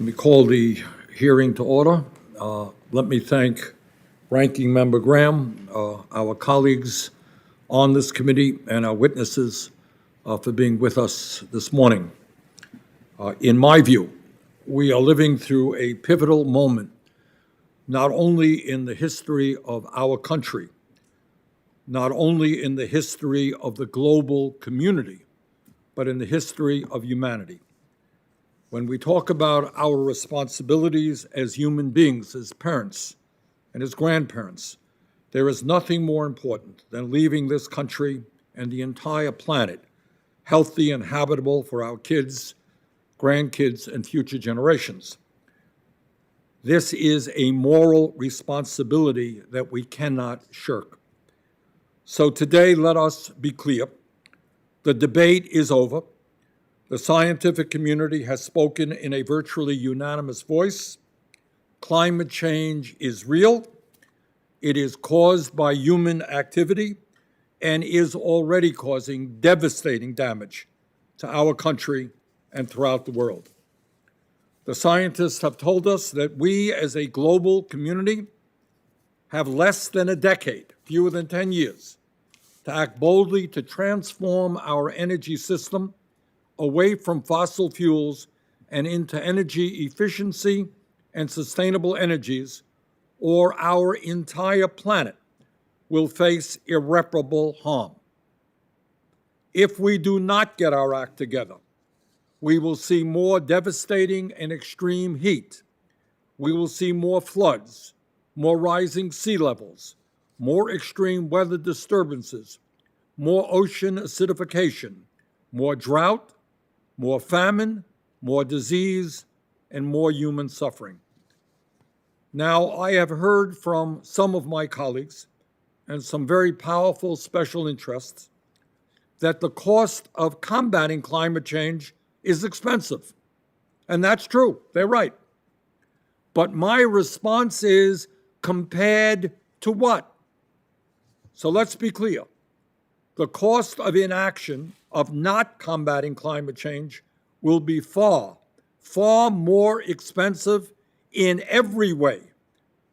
Let me call the hearing to order. Let me thank Ranking Member Graham, our colleagues on this committee, and our witnesses for being with us this morning. In my view, we are living through a pivotal moment, not only in the history of our country, not only in the history of the global community, but in the history of humanity. When we talk about our responsibilities as human beings, as parents and as grandparents, there is nothing more important than leaving this country and the entire planet healthy and habitable for our kids, grandkids, and future generations. This is a moral responsibility that we cannot shirk. So today, let us be clear. The debate is over. The scientific community has spoken in a virtually unanimous voice. Climate change is real. It is caused by human activity and is already causing devastating damage to our country and throughout the world. The scientists have told us that we as a global community have less than a decade, fewer than 10 years, to act boldly to transform our energy system away from fossil fuels and into energy efficiency and sustainable energies, or our entire planet will face irreparable harm. If we do not get our act together, we will see more devastating and extreme heat. We will see more floods, more rising sea levels, more extreme weather disturbances, more ocean acidification, more drought, more famine, more disease, and more human suffering. Now, I have heard from some of my colleagues and some very powerful special interests that the cost of combating climate change is expensive. And that's true, they're right. But my response is, compared to what? So let's be clear. The cost of inaction, of not combating climate change, will be far, far more expensive in every way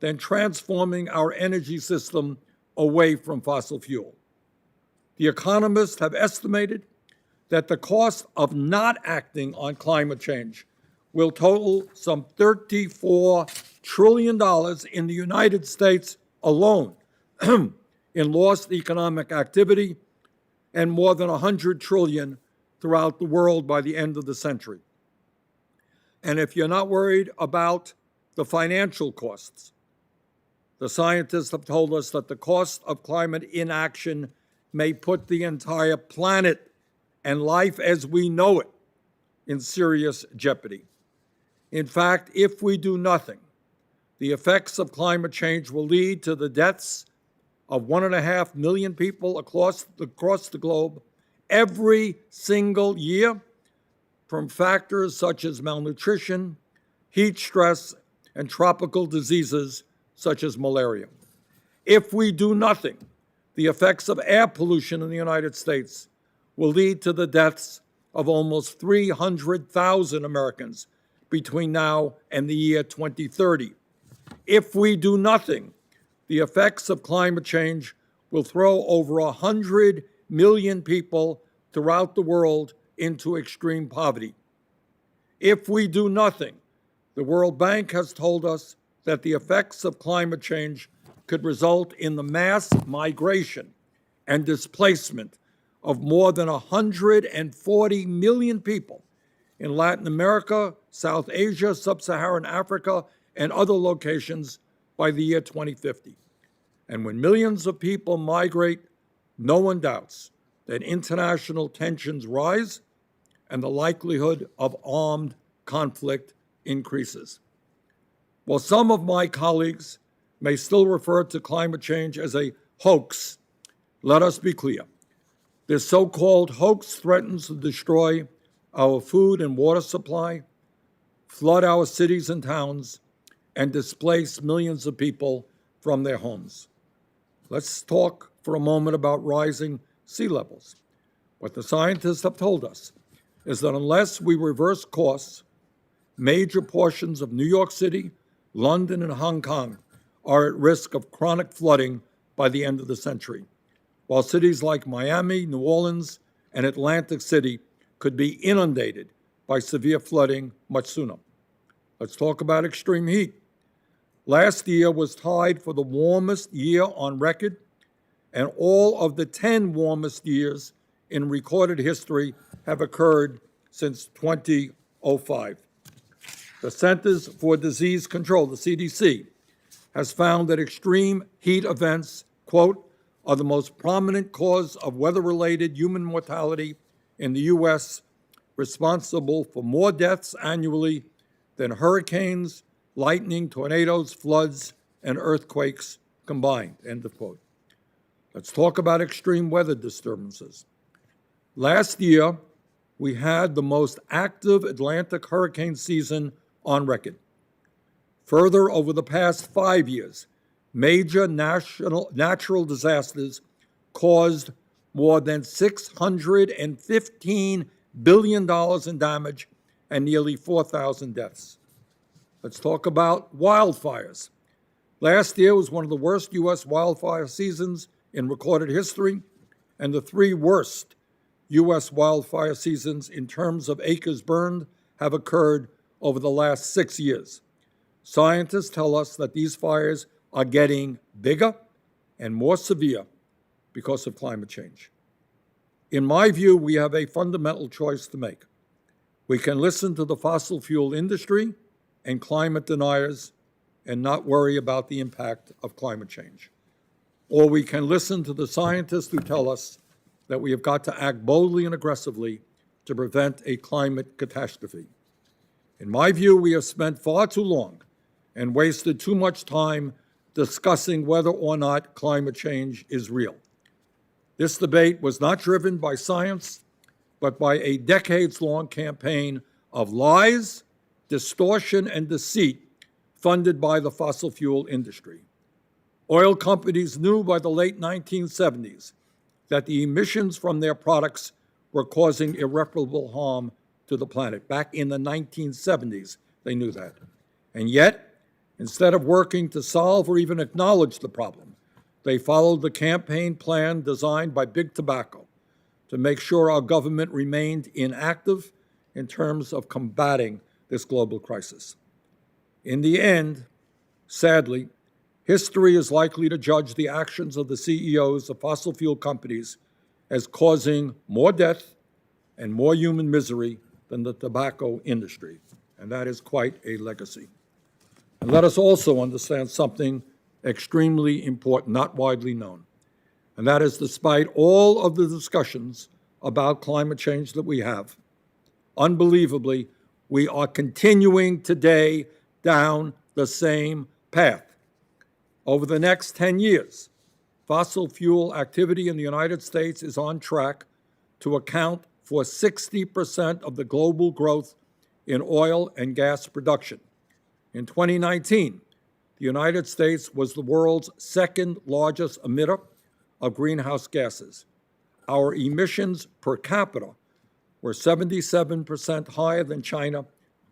than transforming our energy system away from fossil fuel. The economists have estimated that the cost of not acting on climate change will total some $34 trillion in the United States alone in lost economic activity, and more than $100 trillion throughout the world by the end of the century. And if you're not worried about the financial costs, the scientists have told us that the cost of climate inaction may put the entire planet and life as we know it in serious jeopardy. In fact, if we do nothing, the effects of climate change will lead to the deaths of 1.5 million people across the globe every single year from factors such as malnutrition, heat stress, and tropical diseases such as malaria. If we do nothing, the effects of air pollution in the United States will lead to the deaths of almost 300,000 Americans between now and the year 2030. If we do nothing, the effects of climate change will throw over 100 million people throughout the world into extreme poverty. If we do nothing, the World Bank has told us that the effects of climate change could result in the mass migration and displacement of more than 140 million people in Latin America, South Asia, Sub-Saharan Africa, and other locations by the year 2050. And when millions of people migrate, no one doubts that international tensions rise and the likelihood of armed conflict increases. While some of my colleagues may still refer to climate change as a hoax, let us be clear. This so-called hoax threatens to destroy our food and water supply, flood our cities and towns, and displace millions of people from their homes. Let's talk for a moment about rising sea levels. What the scientists have told us is that unless we reverse course major portions of New York City, London, and Hong Kong are at risk of chronic flooding by the end of the century, while cities like Miami, New Orleans, and Atlantic City could be inundated by severe flooding much sooner. Let's talk about extreme heat. Last year was tied for the warmest year on record, and all of the 10 warmest years in recorded history have occurred since 2005. The Centers for Disease Control, the CDC, has found that extreme heat events, quote, are the most prominent cause of weather-related human mortality in the U.S., responsible for more deaths annually than hurricanes, lightning, tornadoes, floods, and earthquakes combined, end of quote. Let's talk about extreme weather disturbances. Last year, we had the most active Atlantic hurricane season on record. Further, over the past 5 years, major natural disasters caused more than $615 billion in damage and nearly 4,000 deaths. Let's talk about wildfires. Last year was one of the worst U.S. wildfire seasons in recorded history, and the 3 worst U.S. wildfire seasons in terms of acres burned have occurred over the last 6 years. Scientists tell us that these fires are getting bigger and more severe because of climate change. In my view, we have a fundamental choice to make. We can listen to the fossil fuel industry and climate deniers and not worry about the impact of climate change. Or we can listen to the scientists who tell us that we have got to act boldly and aggressively to prevent a climate catastrophe. In my view, we have spent far too long and wasted too much time discussing whether or not climate change is real. This debate was not driven by science, but by a decades-long campaign of lies, distortion, and deceit funded by the fossil fuel industry. Oil companies knew by the late 1970s that the emissions from their products were causing irreparable harm to the planet. Back in the 1970s, they knew that. And yet, instead of working to solve or even acknowledge the problem, they followed the campaign plan designed by Big Tobacco to make sure our government remained inactive in terms of combating this global crisis. In the end, sadly, history is likely to judge the actions of the CEOs of fossil fuel companies as causing more death and more human misery than the tobacco industry, and that is quite a legacy. And let us also understand something extremely important, not widely known, and that is despite all of the discussions about climate change that we have, unbelievably, we are continuing today down the same path. Over the next 10 years, fossil fuel activity in the United States is on track to account for 60% of the global growth in oil and gas production. In 2019, the United States was the world's second largest emitter of greenhouse gases. Our emissions per capita were 77% higher than China,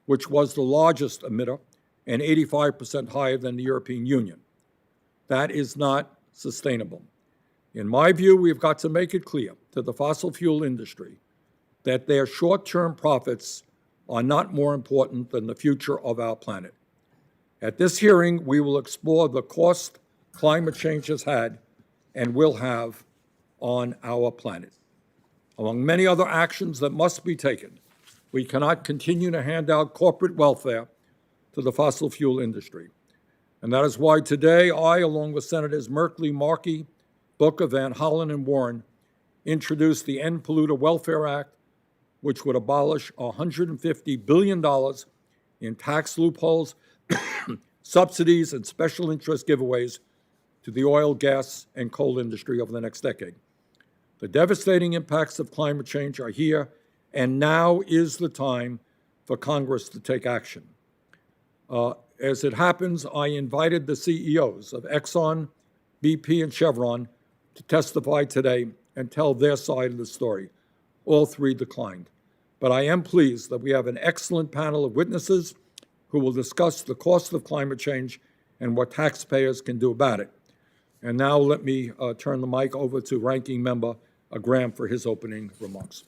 which was the largest emitter, and 85% higher than the European Union. That is not sustainable. In my view, we've got to make it clear to the fossil fuel industry that their short-term profits are not more important than the future of our planet. At this hearing, we will explore the cost climate change has had and will have on our planet. Among many other actions that must be taken, we cannot continue to hand out corporate welfare to the fossil fuel industry. And that is why today I, along with Senators Merkley, Markey, Booker, Van Hollen, and Warren, introduced the End Polluter Welfare Act, which would abolish $150 billion in tax loopholes, subsidies, and special interest giveaways to the oil, gas, and coal industry over the next decade. The devastating impacts of climate change are here, and now is the time for Congress to take action. As it happens, I invited the CEOs of Exxon, BP, and Chevron to testify today and tell their side of the story. All 3 declined. but I am pleased that we have an excellent panel of witnesses who will discuss the cost of climate change and what taxpayers can do about it. And now let me turn the mic over to Ranking Member Graham for his opening remarks.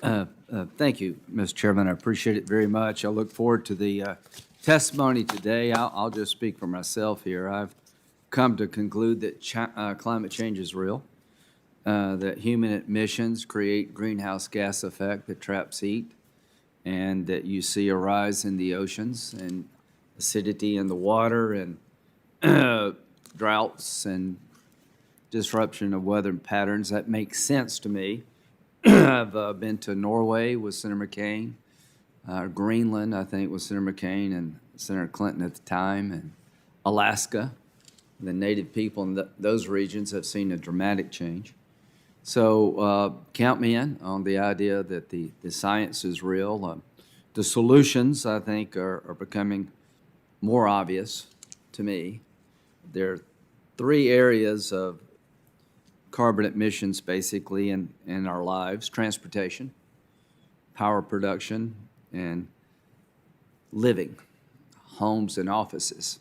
Thank you, Mr. Chairman. I appreciate it very much. I look forward to the testimony today. I'll just speak for myself here. I've come to conclude that climate change is real, that human emissions create greenhouse gas effect that traps heat, and that you see a rise in the oceans and acidity in the water and droughts and disruption of weather patterns. That makes sense to me. I've been to Norway with Senator McCain, Greenland, I think, with Senator McCain and Senator Clinton at the time, and Alaska. The native people in those regions have seen a dramatic change. So count me in on the idea that the science is real. The solutions, I think, are becoming more obvious to me. There are three areas of carbon emissions, basically, in our lives: transportation, power production, and living, homes and offices.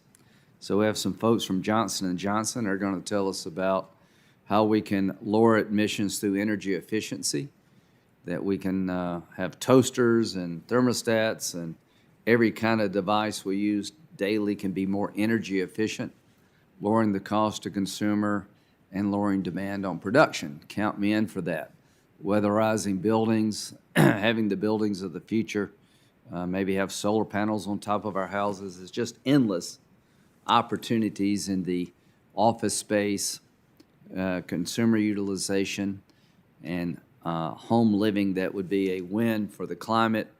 So we have some folks from Johnson & Johnson that are going to tell us about how we can lower emissions through energy efficiency, that we can have toasters and thermostats and every kind of device we use daily can be more energy efficient, lowering the cost to consumer and lowering demand on production. Count me in for that. Weatherizing buildings, having the buildings of the future, maybe have solar panels on top of our houses. It's just endless opportunities in the office space, consumer utilization, and home living that would be a win for the climate,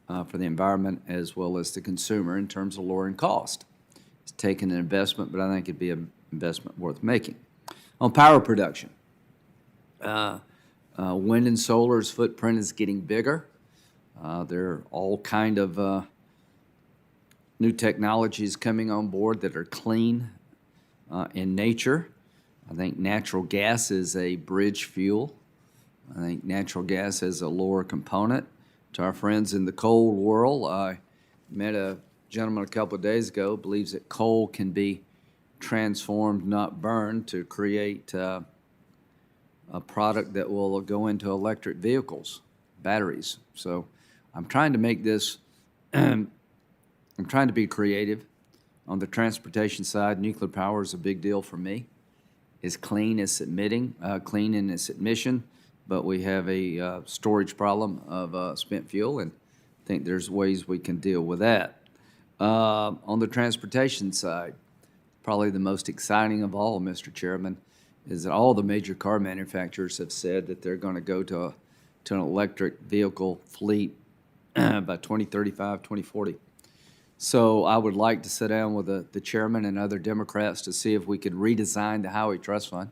for the environment, as well as the consumer in terms of lowering cost. It's taken an investment, but I think it'd be an investment worth making. On power production, wind and solar's footprint is getting bigger. There are all kind of new technologies coming on board that are clean in nature. I think natural gas is a bridge fuel. I think natural gas has a lower component. To our friends in the coal world, I met a gentleman a couple of days ago, believes that coal can be transformed, not burned, to create a product that will go into electric vehicles, batteries. So I'm trying to make this, I'm trying to be creative. On the transportation side, nuclear power is a big deal for me. It's clean, it's clean in its emission, but we have a storage problem of spent fuel, and I think there's ways we can deal with that. On the transportation side, probably the most exciting of all, Mr. Chairman, is that all the major car manufacturers have said that they're going to go to an electric vehicle fleet by 2035, 2040. So I would like to sit down with the chairman and other Democrats to see if we could redesign the Highway Trust Fund.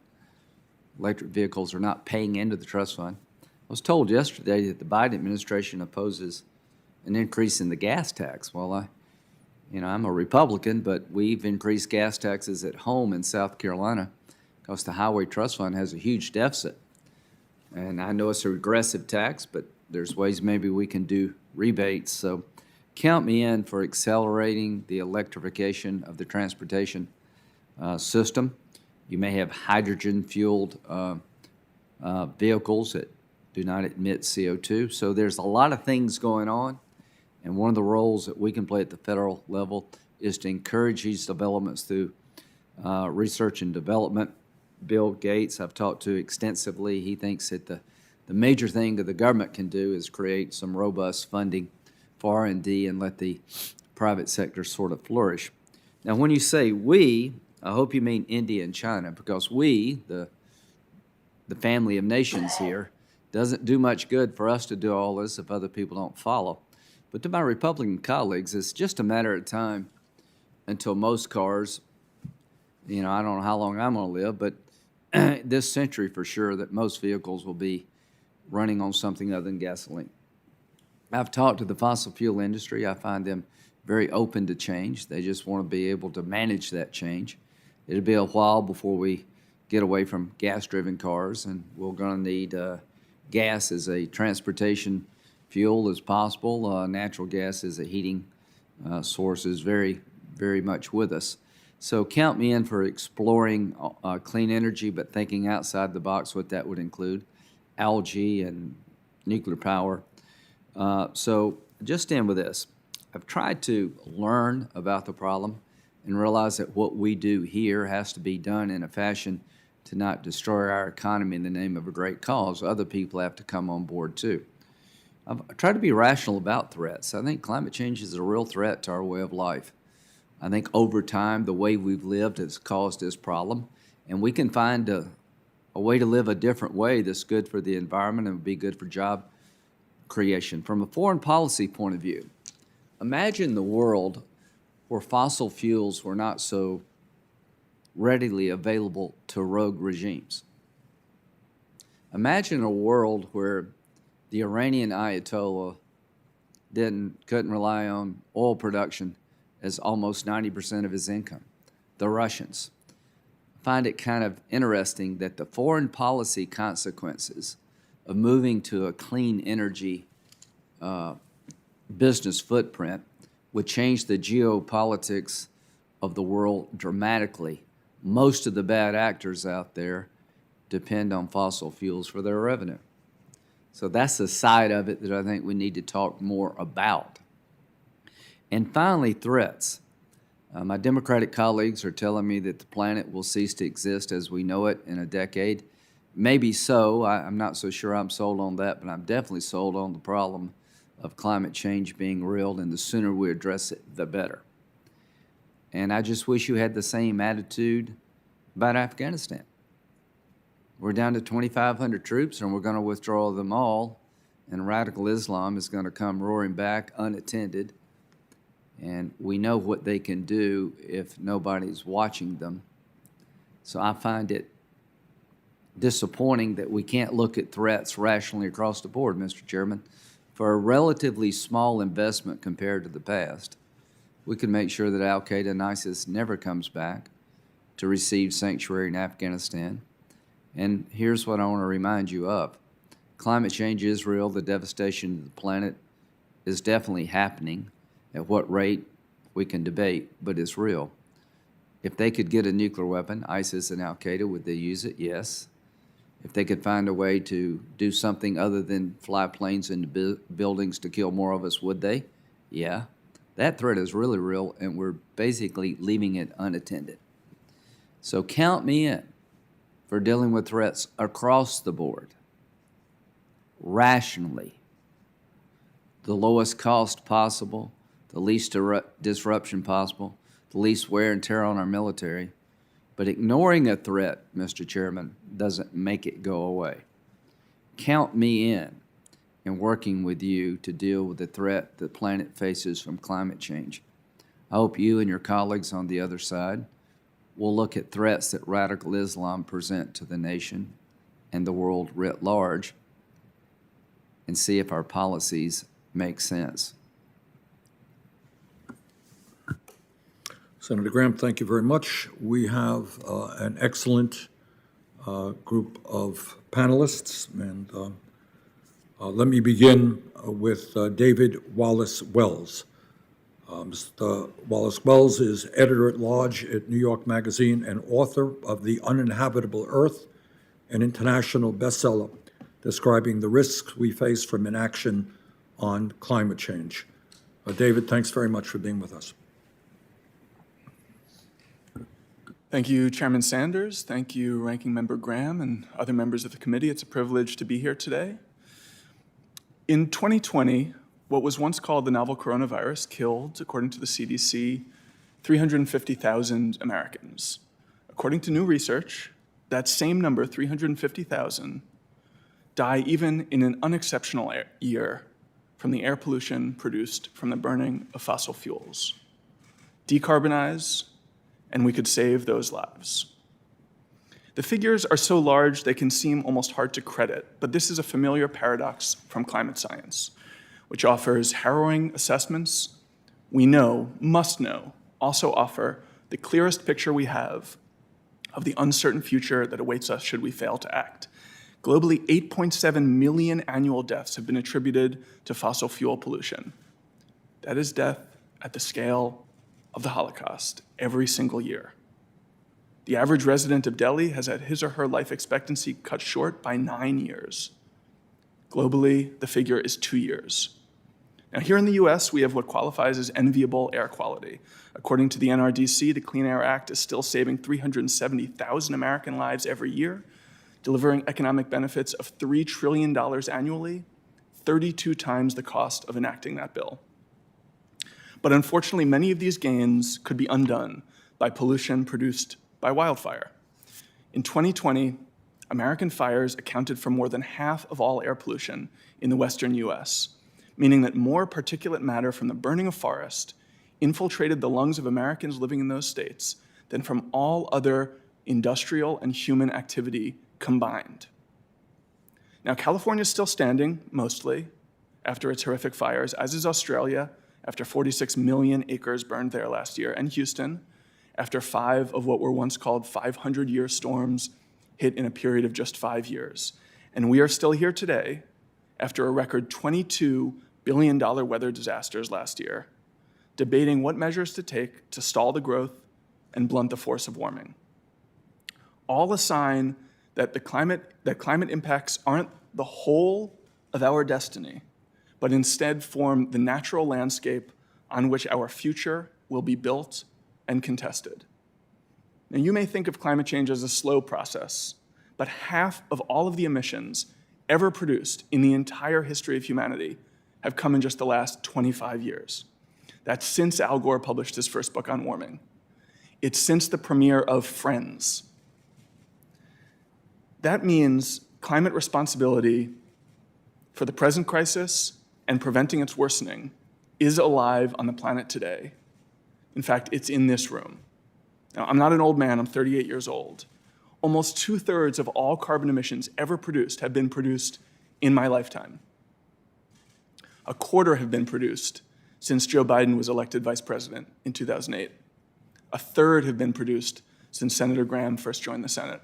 Electric vehicles are not paying into the trust fund. I was told yesterday that the Biden administration opposes an increase in the gas tax. Well, I'm a Republican, but we've increased gas taxes at home in South Carolina because the Highway Trust Fund has a huge deficit. And I know it's a regressive tax, but there's ways maybe we can do rebates. So count me in for accelerating the electrification of the transportation system. You may have hydrogen-fueled vehicles that do not emit CO2. So there's a lot of things going on. And one of the roles that we can play at the federal level is to encourage these developments through research and development. Bill Gates, I've talked to extensively. He thinks that the major thing that the government can do is create some robust funding for R&D and let the private sector sort of flourish. Now, when you say we, I hope you mean India and China, because we, the family of nations here, doesn't do much good for us to do all this if other people don't follow. But to my Republican colleagues, it's just a matter of time until most cars, I don't know how long I'm going to live, but this century for sure, that most vehicles will be running on something other than gasoline. I've talked to the fossil fuel industry. I find them very open to change. They just want to be able to manage that change. It'll be a while before we get away from gas-driven cars, and we're going to need gas as a transportation fuel as possible. Natural gas as a heating source is very, very much with us. So count me in for exploring clean energy, but thinking outside the box what that would include, algae and nuclear power. So just end with this. I've tried to learn about the problem and realize that what we do here has to be done in a fashion to not destroy our economy in the name of a great cause. Other people have to come on board too. I've tried to be rational about threats. I think climate change is a real threat to our way of life. I think over time, the way we've lived has caused this problem, and we can find a way to live a different way that's good for the environment and would be good for job creation. From a foreign policy point of view, imagine the world where fossil fuels were not so readily available to rogue regimes. Imagine a world where the Iranian Ayatollah couldn't rely on oil production as almost 90% of his income. The Russians. I find it kind of interesting that the foreign policy consequences of moving to a clean energy business footprint would change the geopolitics of the world dramatically. Most of the bad actors out there depend on fossil fuels for their revenue. So that's the side of it that I think we need to talk more about. And finally, threats. My Democratic colleagues are telling me that the planet will cease to exist as we know it in a decade. Maybe so. I'm not so sure I'm sold on that, but I'm definitely sold on the problem of climate change being real, and the sooner we address it, the better. And I just wish you had the same attitude about Afghanistan. We're down to 2,500 troops, and we're going to withdraw them all, and radical Islam is going to come roaring back unattended. And we know what they can do if nobody's watching them. So I find it disappointing that we can't look at threats rationally across the board, Mr. Chairman. For a relatively small investment compared to the past, we can make sure that al-Qaeda and ISIS never comes back to receive sanctuary in Afghanistan. And here's what I want to remind you of. Climate change is real. The devastation of the planet is definitely happening. At what rate, we can debate, but it's real. If they could get a nuclear weapon, ISIS and al-Qaeda, would they use it? Yes. If they could find a way to do something other than fly planes into buildings to kill more of us, would they? Yeah. That threat is really real, and we're basically leaving it unattended. So count me in for dealing with threats across the board, rationally, the lowest cost possible, the least disruption possible, the least wear and tear on our military. But ignoring a threat, Mr. Chairman, doesn't make it go away. Count me in working with you to deal with the threat the planet faces from climate change. I hope you and your colleagues on the other side will look at threats that radical Islam present to the nation and the world writ large and see if our policies make sense. Senator Graham, thank you very much. We have an excellent group of panelists, and let me begin with David Wallace Wells. Mr. Wallace Wells is editor-at-large at New York Magazine and author of The Uninhabitable Earth, an international bestseller describing the risks we face from inaction on climate change. David, thanks very much for being with us. Thank you, Chairman Sanders. Thank you, Ranking Member Graham and other members of the committee. It's a privilege to be here today. In 2020, what was once called the novel coronavirus killed, according to the CDC, 350,000 Americans. According to new research, that same number, 350,000, die even in an unexceptional year from the air pollution produced from the burning of fossil fuels. Decarbonize, and we could save those lives. The figures are so large they can seem almost hard to credit, but this is a familiar paradox from climate science, which offers harrowing assessments we know, must know, also offer the clearest picture we have of the uncertain future that awaits us should we fail to act. Globally, 8.7 million annual deaths have been attributed to fossil fuel pollution. That is death at the scale of the Holocaust every single year. The average resident of Delhi has had his or her life expectancy cut short by 9 years. Globally, the figure is 2 years. Now, here in the US, we have what qualifies as enviable air quality. According to the NRDC, the Clean Air Act is still saving 370,000 American lives every year, delivering economic benefits of $3 trillion annually, 32 times the cost of enacting that bill. But unfortunately, many of these gains could be undone by pollution produced by wildfire. In 2020, American fires accounted for more than half of all air pollution in the western US, meaning that more particulate matter from the burning of forest infiltrated the lungs of Americans living in those states than from all other industrial and human activity combined. Now, California is still standing, mostly, after its horrific fires, as is Australia, after 46 million acres burned there last year, and Houston, after 5 of what were once called 500-year storms hit in a period of just 5 years. And we are still here today, after a record $22 billion weather disasters last year, debating what measures to take to stall the growth and blunt the force of warming. All a sign that climate impacts aren't the whole of our destiny, but instead form the natural landscape on which our future will be built and contested. Now, you may think of climate change as a slow process, but half of all of the emissions ever produced in the entire history of humanity have come in just the last 25 years. That's since Al Gore published his first book on warming. It's since the premiere of Friends. That means climate responsibility for the present crisis and preventing its worsening is alive on the planet today. In fact, it's in this room. Now, I'm not an old man, I'm 38 years old. Almost 2/3 of all carbon emissions ever produced have been produced in my lifetime. 1/4 have been produced since Joe Biden was elected vice president in 2008. 1/3 have been produced since Senator Graham first joined the Senate.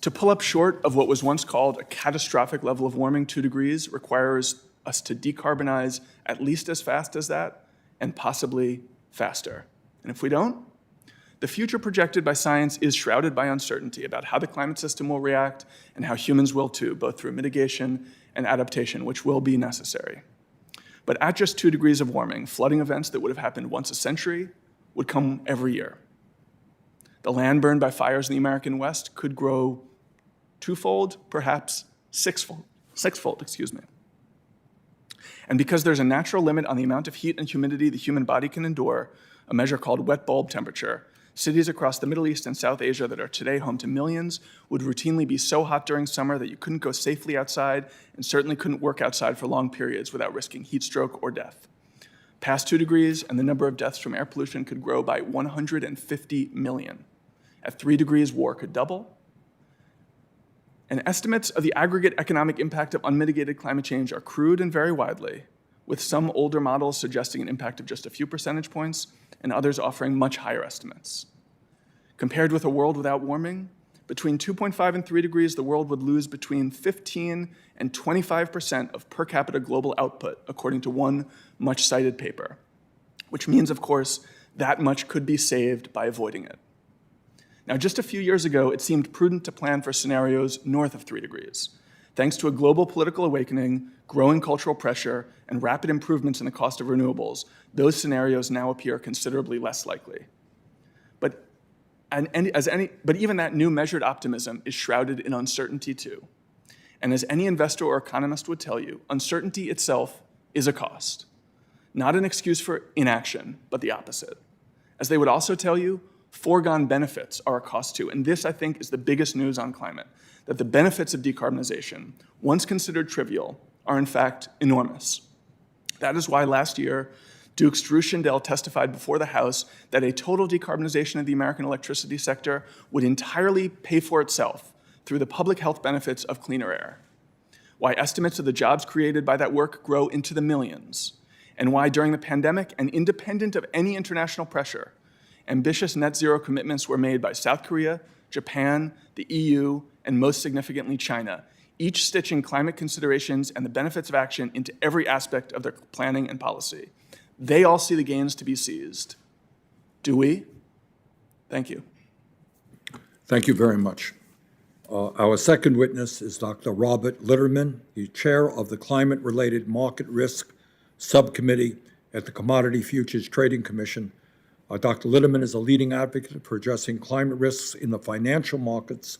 To pull up short of what was once called a catastrophic level of warming, 2 degrees, requires us to decarbonize at least as fast as that, and possibly faster. And if we don't, the future projected by science is shrouded by uncertainty about how the climate system will react and how humans will too, both through mitigation and adaptation, which will be necessary. But at just 2 degrees of warming, flooding events that would have happened once a century would come every year. The land burned by fires in the American West could grow 2-fold, perhaps 6-fold, excuse me. And because there's a natural limit on the amount of heat and humidity the human body can endure, a measure called wet bulb temperature, cities across the Middle East and South Asia that are today home to millions would routinely be so hot during summer that you couldn't go safely outside and certainly couldn't work outside for long periods without risking heat stroke or death. Past 2 degrees, and the number of deaths from air pollution could grow by 150 million. At 3 degrees, war could double. And estimates of the aggregate economic impact of unmitigated climate change are crude and vary widely, with some older models suggesting an impact of just a few percentage points and others offering much higher estimates. Compared with a world without warming, between 2.5 and 3 degrees, the world would lose between 15 and 25% of per capita global output, according to one much-cited paper, which means, of course, that much could be saved by avoiding it. Now, just a few years ago, it seemed prudent to plan for scenarios north of 3 degrees. Thanks to a global political awakening, growing cultural pressure, and rapid improvements in the cost of renewables, those scenarios now appear considerably less likely. But even that new measured optimism is shrouded in uncertainty too. And as any investor or economist would tell you, uncertainty itself is a cost. Not an excuse for inaction, but the opposite. As they would also tell you, foregone benefits are a cost too. And this, I think, is the biggest news on climate, that the benefits of decarbonization, once considered trivial, are in fact enormous. That is why last year, Duke's Drew Shindell testified before the House that a total decarbonization of the American electricity sector would entirely pay for itself through the public health benefits of cleaner air. Why estimates of the jobs created by that work grow into the millions, and why during the pandemic, and independent of any international pressure, ambitious net zero commitments were made by South Korea, Japan, the EU, and most significantly China, each stitching climate considerations and the benefits of action into every aspect of their planning and policy. They all see the gains to be seized. Do we? Thank you. Thank you very much. Our second witness is Dr. Robert Litterman, the chair of the Climate-Related Market Risk Subcommittee at the Commodity Futures Trading Commission. Dr. Litterman is a leading advocate for addressing climate risks in the financial markets,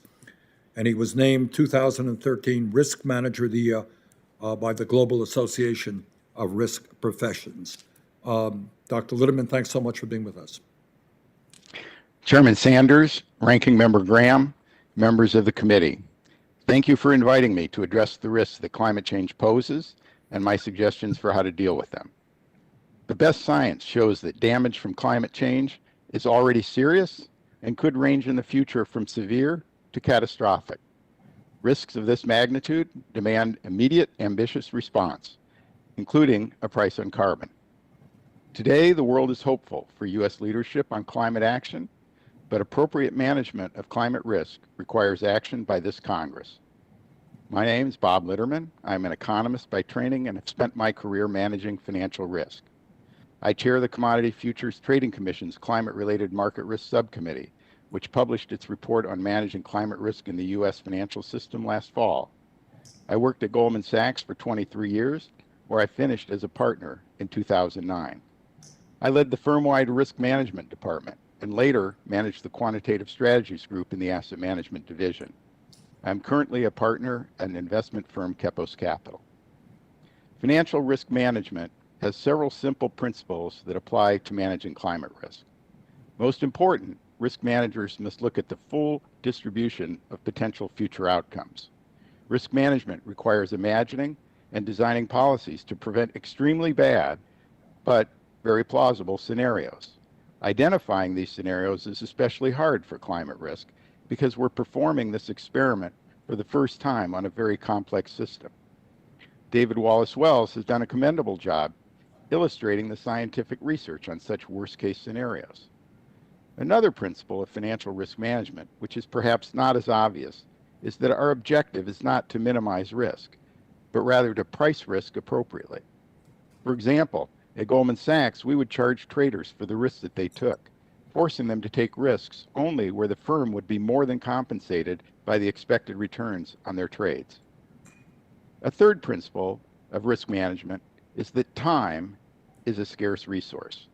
and he was named 2013 Risk Manager of the Year by the Global Association of Risk Professions. Dr. Litterman, thanks so much for being with us. Chairman Sanders, Ranking Member Graham, members of the committee, thank you for inviting me to address the risks that climate change poses and my suggestions for how to deal with them. The best science shows that damage from climate change is already serious and could range in the future from severe to catastrophic. Risks of this magnitude demand immediate, ambitious response, including a price on carbon. Today, the world is hopeful for U.S. leadership on climate action, but appropriate management of climate risk requires action by this Congress. My name is Bob Litterman. I'm an economist by training and have spent my career managing financial risk. I chair the Commodity Futures Trading Commission's Climate-Related Market Risk Subcommittee, which published its report on managing climate risk in the U.S. financial system last fall. I worked at Goldman Sachs for 23 years, where I finished as a partner in 2009. I led the firm-wide risk management department and later managed the quantitative strategies group in the asset management division. I'm currently a partner at an investment firm, Kepos Capital. Financial risk management has several simple principles that apply to managing climate risk. Most important, risk managers must look at the full distribution of potential future outcomes. Risk management requires imagining and designing policies to prevent extremely bad, but very plausible scenarios. Identifying these scenarios is especially hard for climate risk because we're performing this experiment for the first time on a very complex system. David Wallace Wells has done a commendable job illustrating the scientific research on such worst-case scenarios. Another principle of financial risk management, which is perhaps not as obvious, is that our objective is not to minimize risk, but rather to price risk appropriately. For example, at Goldman Sachs, we would charge traders for the risks that they took, forcing them to take risks only where the firm would be more than compensated by the expected returns on their trades. A third principle of risk management is that time is a scarce resource.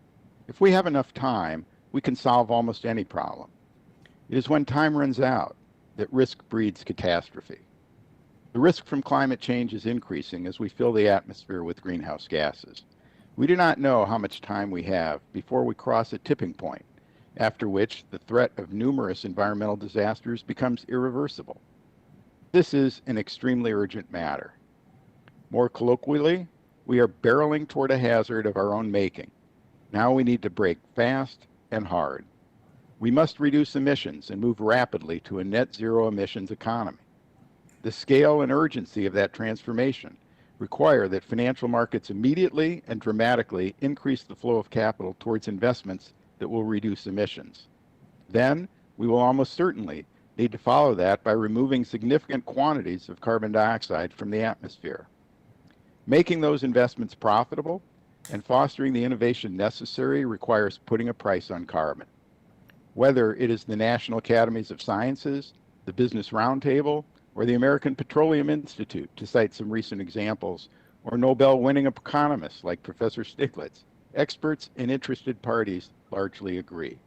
If we have enough time, we can solve almost any problem. It is when time runs out that risk breeds catastrophe. The risk from climate change is increasing as we fill the atmosphere with greenhouse gases. We do not know how much time we have before we cross a tipping point, after which the threat of numerous environmental disasters becomes irreversible. This is an extremely urgent matter. More colloquially, we are barreling toward a hazard of our own making. Now we need to brake fast and hard. We must reduce emissions and move rapidly to a net zero emissions economy. The scale and urgency of that transformation require that financial markets immediately and dramatically increase the flow of capital towards investments that will reduce emissions. Then, we will almost certainly need to follow that by removing significant quantities of carbon dioxide from the atmosphere. Making those investments profitable and fostering the innovation necessary requires putting a price on carbon. Whether it is the National Academies of Sciences, the Business Roundtable, or the American Petroleum Institute, to cite some recent examples, or Nobel-winning economists like Professor Stiglitz, experts and interested parties largely agree.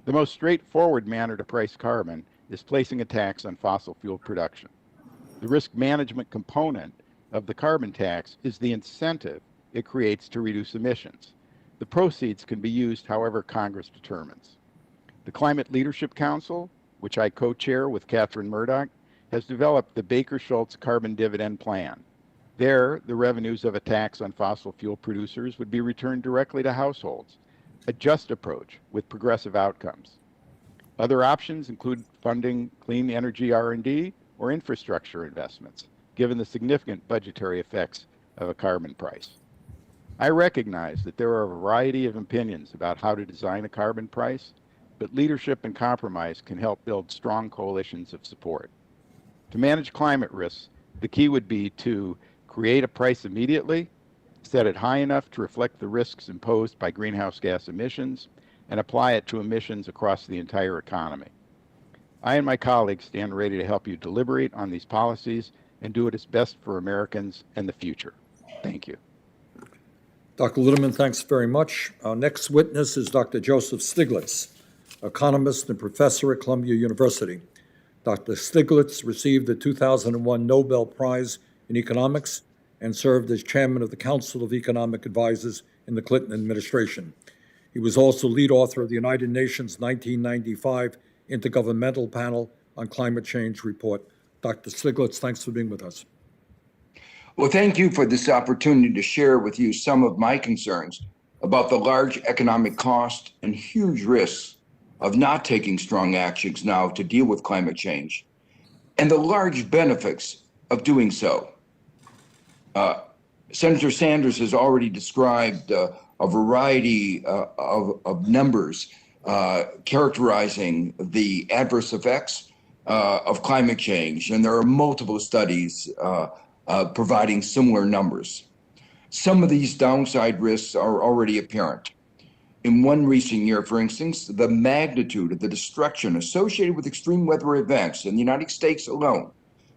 The most straightforward manner to price carbon is placing a tax on fossil fuel production. The risk management component of the carbon tax is the incentive it creates to reduce emissions. The proceeds can be used however Congress determines. The Climate Leadership Council, which I co-chair with Catherine Murdoch, has developed the Baker-Schultz Carbon Dividend Plan. There, the revenues of a tax on fossil fuel producers would be returned directly to households, a just approach with progressive outcomes. Other options include funding clean energy R&D or infrastructure investments, given the significant budgetary effects of a carbon price. I recognize that there are a variety of opinions about how to design a carbon price, but leadership and compromise can help build strong coalitions of support. To manage climate risks, the key would be to create a price immediately, set it high enough to reflect the risks imposed by greenhouse gas emissions, and apply it to emissions across the entire economy. I and my colleagues stand ready to help you deliberate on these policies and do what is best for Americans and the future. Thank you. Dr. Litterman, thanks very much. Our next witness is Dr. Joseph Stiglitz, economist and professor at Columbia University. Dr. Stiglitz received the 2001 Nobel Prize in Economics and served as chairman of the Council of Economic Advisors in the Clinton administration. He was also lead author of the United Nations 1995 Intergovernmental Panel on Climate Change report. Dr. Stiglitz, thanks for being with us. Well, thank you for this opportunity to share with you some of my concerns about the large economic cost and huge risks of not taking strong actions now to deal with climate change, and the large benefits of doing so. Senator Sanders has already described a variety of numbers characterizing the adverse effects of climate change, and there are multiple studies providing similar numbers. Some of these downside risks are already apparent. In one recent year, for instance, the magnitude of the destruction associated with extreme weather events in the United States alone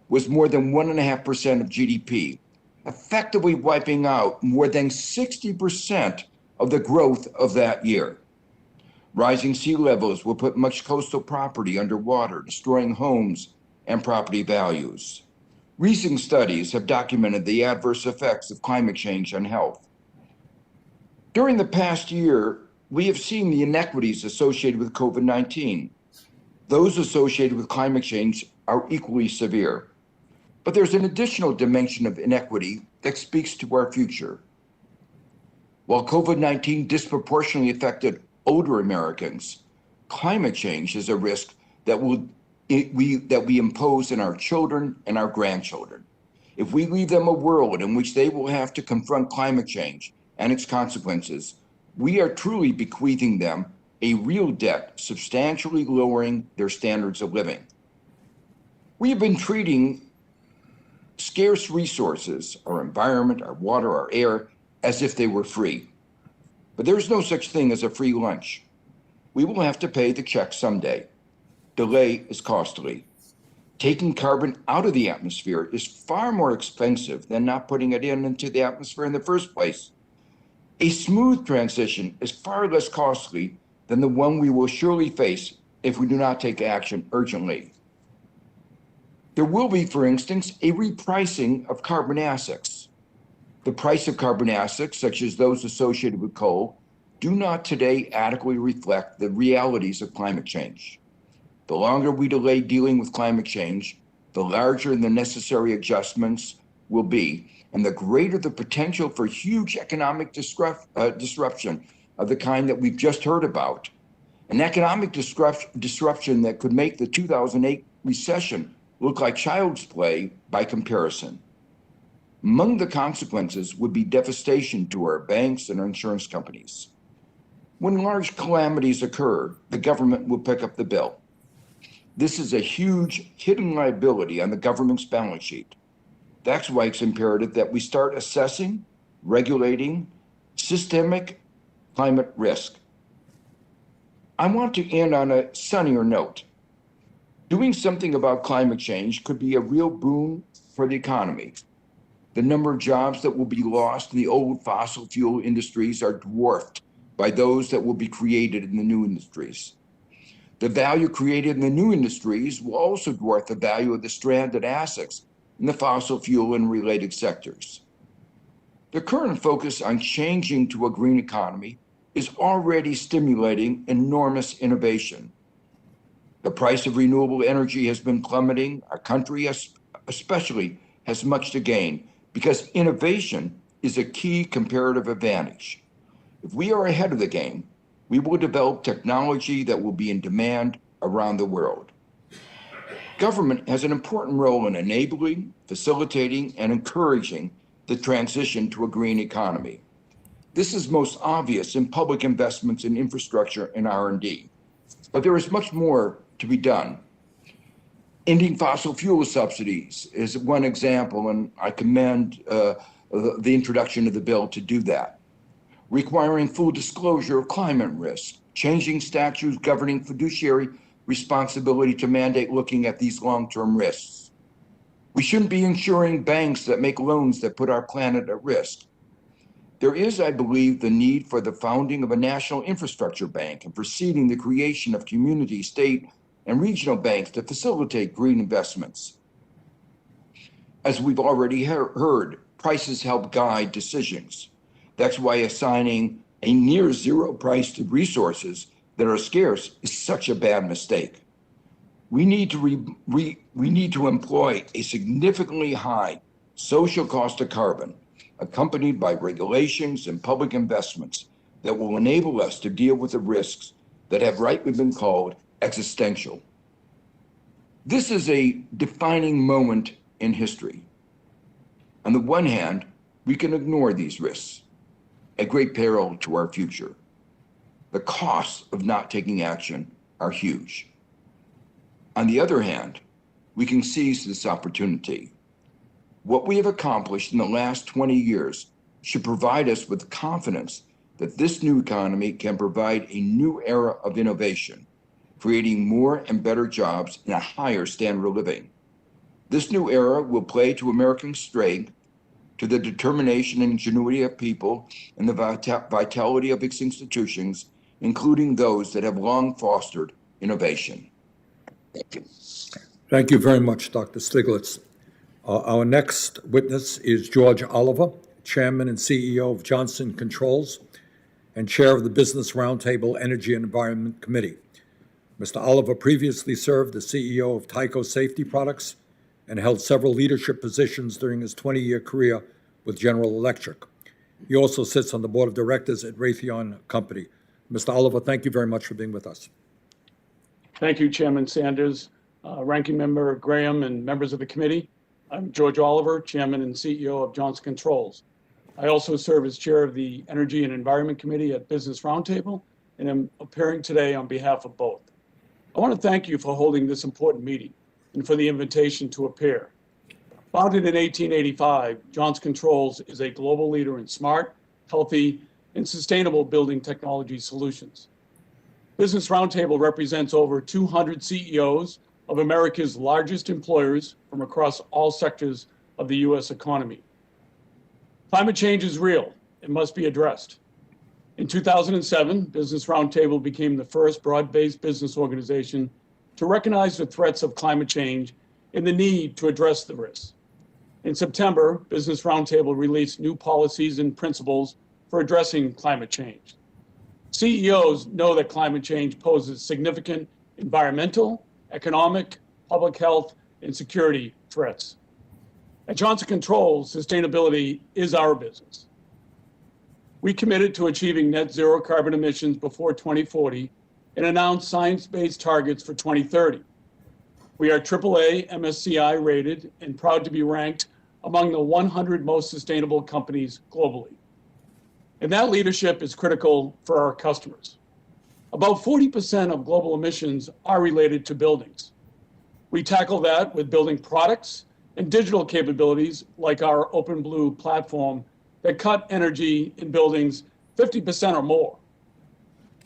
was more than 1.5% of GDP, effectively wiping out more than 60% of the growth of that year. Rising sea levels will put much coastal property underwater, destroying homes and property values. Recent studies have documented the adverse effects of climate change on health. During the past year, we have seen the inequities associated with COVID-19. Those associated with climate change are equally severe. But there's an additional dimension of inequity that speaks to our future. While COVID-19 disproportionately affected older Americans, climate change is a risk that we impose on our children and our grandchildren. If we leave them a world in which they will have to confront climate change and its consequences, we are truly bequeathing them a real debt, substantially lowering their standards of living. We have been treating scarce resources, our environment, our water, our air, as if they were free. But there's no such thing as a free lunch. We will have to pay the check someday. Delay is costly. Taking carbon out of the atmosphere is far more expensive than not putting it into the atmosphere in the first place. A smooth transition is far less costly than the one we will surely face if we do not take action urgently. There will be, for instance, a repricing of carbon assets. The price of carbon assets, such as those associated with coal, do not today adequately reflect the realities of climate change. The longer we delay dealing with climate change, the larger the necessary adjustments will be, and the greater the potential for huge economic disruption of the kind that we've just heard about. An economic disruption that could make the 2008 recession look like child's play by comparison. Among the consequences would be devastation to our banks and our insurance companies. When large calamities occur, the government will pick up the bill. This is a huge hidden liability on the government's balance sheet. That's why it's imperative that we start assessing, regulating systemic climate risk. I want to end on a sunnier note. Doing something about climate change could be a real boon for the economy. The number of jobs that will be lost in the old fossil fuel industries are dwarfed by those that will be created in the new industries. The value created in the new industries will also dwarf the value of the stranded assets in the fossil fuel and related sectors. The current focus on changing to a green economy is already stimulating enormous innovation. The price of renewable energy has been plummeting. Our country especially has much to gain because innovation is a key comparative advantage. If we are ahead of the game, we will develop technology that will be in demand around the world. Government has an important role in enabling, facilitating, and encouraging the transition to a green economy. This is most obvious in public investments in infrastructure and R&D. But there is much more to be done. Ending fossil fuel subsidies is one example, and I commend the introduction of the bill to do that. Requiring full disclosure of climate risk, changing statutes governing fiduciary responsibility to mandate looking at these long-term risks. We shouldn't be insuring banks that make loans that put our planet at risk. There is, I believe, the need for the founding of a national infrastructure bank and preceding the creation of community, state, and regional banks to facilitate green investments. As we've already heard, prices help guide decisions. That's why assigning a near zero price to resources that are scarce is such a bad mistake. We need to employ a significantly high social cost of carbon, accompanied by regulations and public investments that will enable us to deal with the risks that have rightly been called existential. This is a defining moment in history. On the one hand, we can ignore these risks, at great peril to our future. The costs of not taking action are huge. On the other hand, we can seize this opportunity. What we have accomplished in the last 20 years should provide us with confidence that this new economy can provide a new era of innovation, creating more and better jobs and a higher standard of living. This new era will play to American strength, to the determination and ingenuity of people, and the vitality of its institutions, including those that have long fostered innovation. Thank you. Thank you very much, Dr. Stiglitz. Our next witness is George Oliver, Chairman and CEO of Johnson Controls and Chair of the Business Roundtable Energy and Environment Committee. Mr. Oliver previously served as CEO of Tyco Safety Products and held several leadership positions during his 20-year career with General Electric. He also sits on the board of directors at Raytheon Company. Mr. Oliver, thank you very much for being with us. Thank you, Chairman Sanders, Ranking Member Graham, and members of the committee. I'm George Oliver, Chairman and CEO of Johnson Controls. I also serve as Chair of the Energy and Environment Committee at Business Roundtable, and am appearing today on behalf of both. I want to thank you for holding this important meeting and for the invitation to appear. Founded in 1885, Johnson Controls is a global leader in smart, healthy, and sustainable building technology solutions. Business Roundtable represents over 200 CEOs of America's largest employers from across all sectors of the U.S. economy. Climate change is real and must be addressed. In 2007, Business Roundtable became the first broad-based business organization to recognize the threats of climate change and the need to address the risks. In September, Business Roundtable released new policies and principles for addressing climate change. CEOs know that climate change poses significant environmental, economic, public health, and security threats. At Johnson Controls, sustainability is our business. We committed to achieving net zero carbon emissions before 2040 and announced science-based targets for 2030. We are AAA MSCI rated and proud to be ranked among the 100 most sustainable companies globally. And that leadership is critical for our customers. About 40% of global emissions are related to buildings. We tackle that with building products and digital capabilities like our OpenBlue platform that cut energy in buildings 50% or more.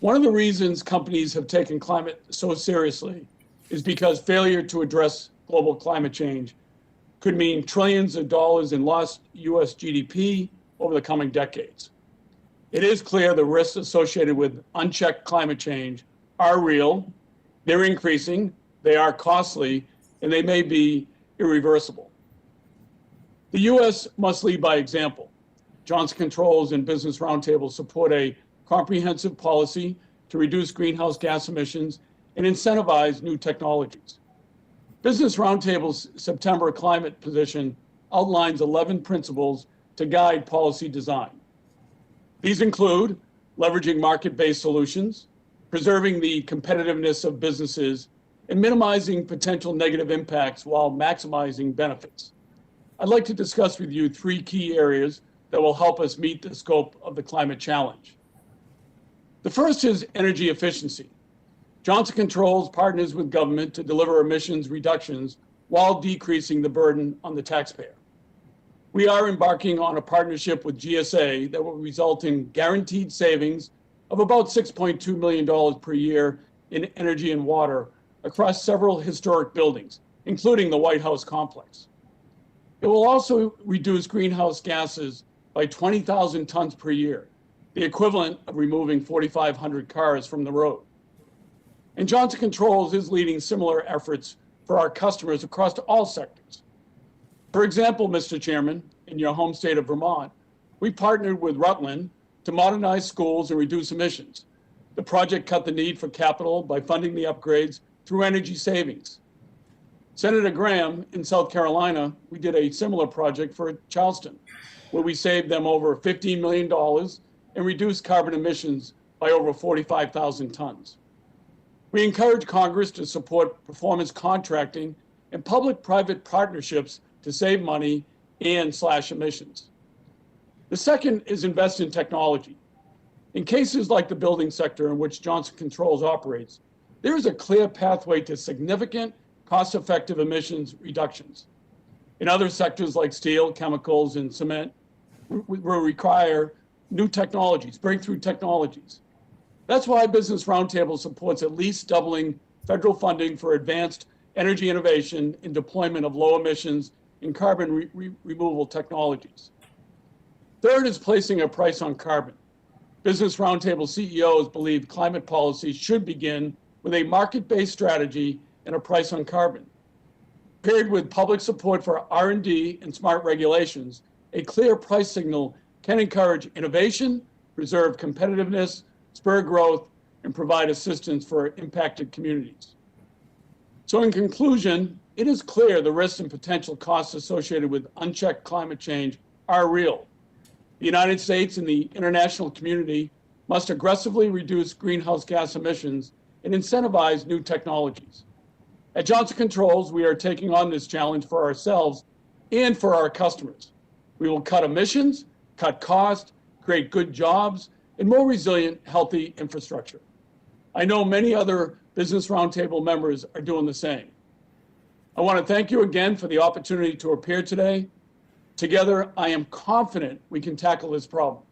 One of the reasons companies have taken climate so seriously is because failure to address global climate change could mean trillions of dollars in lost US GDP over the coming decades. It is clear the risks associated with unchecked climate change are real, they're increasing, they are costly, and they may be irreversible. The US must lead by example. Johnson Controls and Business Roundtable support a comprehensive policy to reduce greenhouse gas emissions and incentivize new technologies. Business Roundtable's September climate position outlines 11 principles to guide policy design. These include leveraging market-based solutions, preserving the competitiveness of businesses, and minimizing potential negative impacts while maximizing benefits. I'd like to discuss with you 3 key areas that will help us meet the scope of the climate challenge. The first is energy efficiency. Johnson Controls partners with government to deliver emissions reductions while decreasing the burden on the taxpayer. We are embarking on a partnership with GSA that will result in guaranteed savings of about $6.2 million per year in energy and water across several historic buildings, including the White House complex. It will also reduce greenhouse gases by 20,000 tons per year, the equivalent of removing 4,500 cars from the road. And Johnson Controls is leading similar efforts for our customers across all sectors. For example, Mr. Chairman, in your home state of Vermont, we partnered with Rutland to modernize schools and reduce emissions. The project cut the need for capital by funding the upgrades through energy savings. Senator Graham, in South Carolina, we did a similar project for Charleston, where we saved them over $15 million and reduced carbon emissions by over 45,000 tons. We encourage Congress to support performance contracting and public-private partnerships to save money and slash emissions. The second is invest in technology. In cases like the building sector in which Johnson Controls operates, there is a clear pathway to significant cost-effective emissions reductions. In other sectors like steel, chemicals, and cement, we will require new technologies, breakthrough technologies. That's why Business Roundtable supports at least doubling federal funding for advanced energy innovation and deployment of low emissions and carbon removal technologies. Third is placing a price on carbon. Business Roundtable CEOs believe climate policy should begin with a market-based strategy and a price on carbon. Paired with public support for R&D and smart regulations, a clear price signal can encourage innovation, preserve competitiveness, spur growth, and provide assistance for impacted communities. So in conclusion, it is clear the risks and potential costs associated with unchecked climate change are real. The United States and the international community must aggressively reduce greenhouse gas emissions and incentivize new technologies. At Johnson Controls, we are taking on this challenge for ourselves and for our customers. We will cut emissions, cut costs, create good jobs, and more resilient, healthy infrastructure. I know many other Business Roundtable members are doing the same. I want to thank you again for the opportunity to appear today. Together, I am confident we can tackle this problem.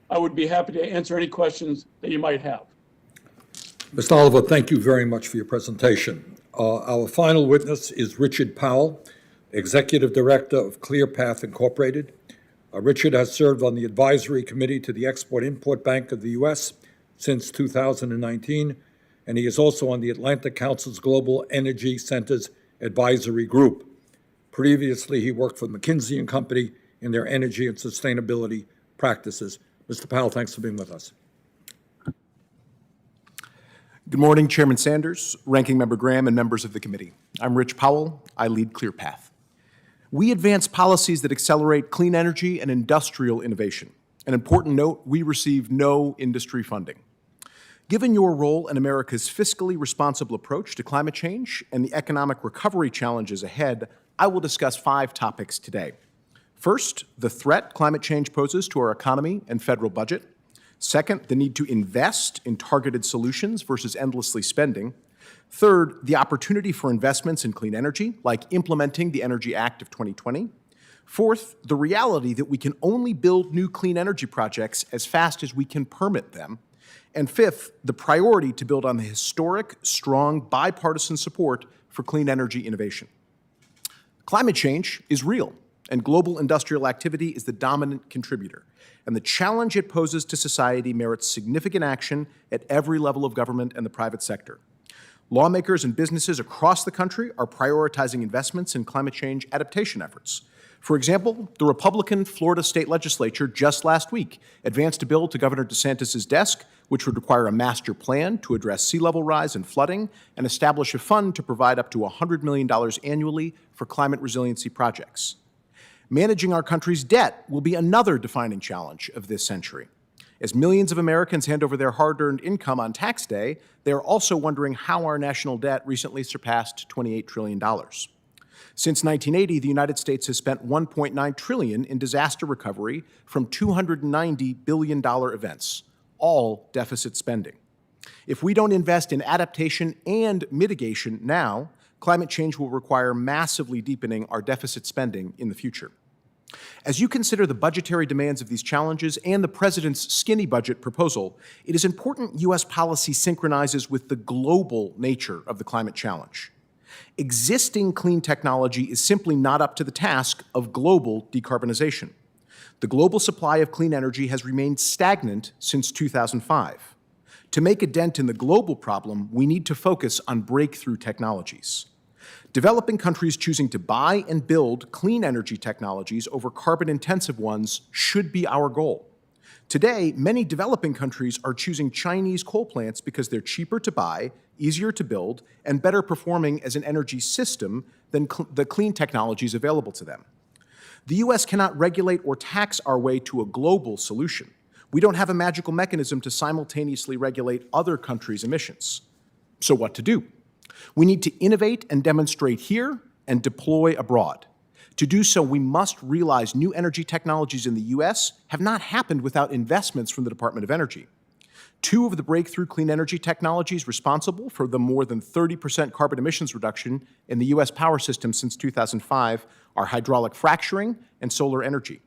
I would be happy to answer any questions that you might have. Mr. Oliver, thank you very much for your presentation. Our final witness is Richard Powell, Executive Director of ClearPath Incorporated. Richard has served on the advisory committee to the Export-Import Bank of the U.S. since 2019, and he is also on the Atlantic Council's Global Energy Centers Advisory Group. Previously, he worked for McKinsey & Company in their energy and sustainability practices. Mr. Powell, thanks for being with us. Good morning, Chairman Sanders, Ranking Member Graham, and members of the committee. I'm Rich Powell. I lead ClearPath. We advance policies that accelerate clean energy and industrial innovation. An important note, we receive no industry funding. Given your role in America's fiscally responsible approach to climate change and the economic recovery challenges ahead, I will discuss 5 topics today. First, the threat climate change poses to our economy and federal budget. Second, the need to invest in targeted solutions versus endlessly spending. Third, the opportunity for investments in clean energy, like implementing the Energy Act of 2020. Fourth, the reality that we can only build new clean energy projects as fast as we can permit them. And fifth, the priority to build on the historic, strong, bipartisan support for clean energy innovation. Climate change is real, and global industrial activity is the dominant contributor. And the challenge it poses to society merits significant action at every level of government and the private sector. Lawmakers and businesses across the country are prioritizing investments in climate change adaptation efforts. For example, the Republican Florida State Legislature just last week advanced a bill to Governor DeSantis' desk, which would require a master plan to address sea level rise and flooding and establish a fund to provide up to $100 million annually for climate resiliency projects. Managing our country's debt will be another defining challenge of this century. As millions of Americans hand over their hard-earned income on tax day, they are also wondering how our national debt recently surpassed $28 trillion. Since 1980, the United States has spent $1.9 trillion in disaster recovery from $290 billion events, all deficit spending. If we don't invest in adaptation and mitigation now, climate change will require massively deepening our deficit spending in the future. As you consider the budgetary demands of these challenges and the President's skinny budget proposal, it is important U.S. policy synchronizes with the global nature of the climate challenge. Existing clean technology is simply not up to the task of global decarbonization. The global supply of clean energy has remained stagnant since 2005. To make a dent in the global problem, we need to focus on breakthrough technologies. Developing countries choosing to buy and build clean energy technologies over carbon-intensive ones should be our goal. Today, many developing countries are choosing Chinese coal plants because they're cheaper to buy, easier to build, and better performing as an energy system than the clean technologies available to them. The U.S. cannot regulate or tax our way to a global solution. We don't have a magical mechanism to simultaneously regulate other countries' emissions. So what to do? We need to innovate and demonstrate here and deploy abroad. To do so, we must realize new energy technologies in the U.S. have not happened without investments from the Department of Energy. Two of the breakthrough clean energy technologies responsible for the more than 30% carbon emissions reduction in the U.S. power system since 2005 are hydraulic fracturing and solar energy.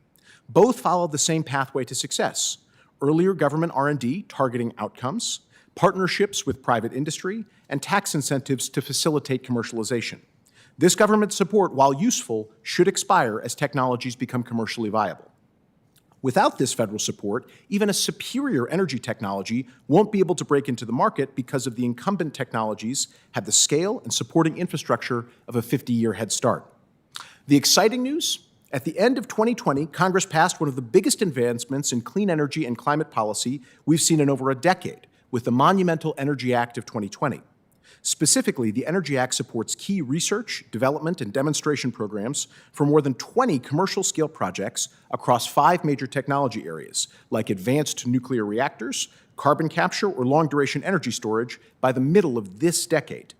Both follow the same pathway to success: earlier government R&D targeting outcomes, partnerships with private industry, and tax incentives to facilitate commercialization. This government support, while useful, should expire as technologies become commercially viable. Without this federal support, even a superior energy technology won't be able to break into the market because of the incumbent technologies have the scale and supporting infrastructure of a 50-year head start. The exciting news? At the end of 2020, Congress passed one of the biggest advancements in clean energy and climate policy we've seen in over a decade, with the monumental Energy Act of 2020. Specifically, the Energy Act supports key research, development, and demonstration programs for more than 20 commercial-scale projects across 5 major technology areas, like advanced nuclear reactors, carbon capture, or long-duration energy storage by the middle of this decade.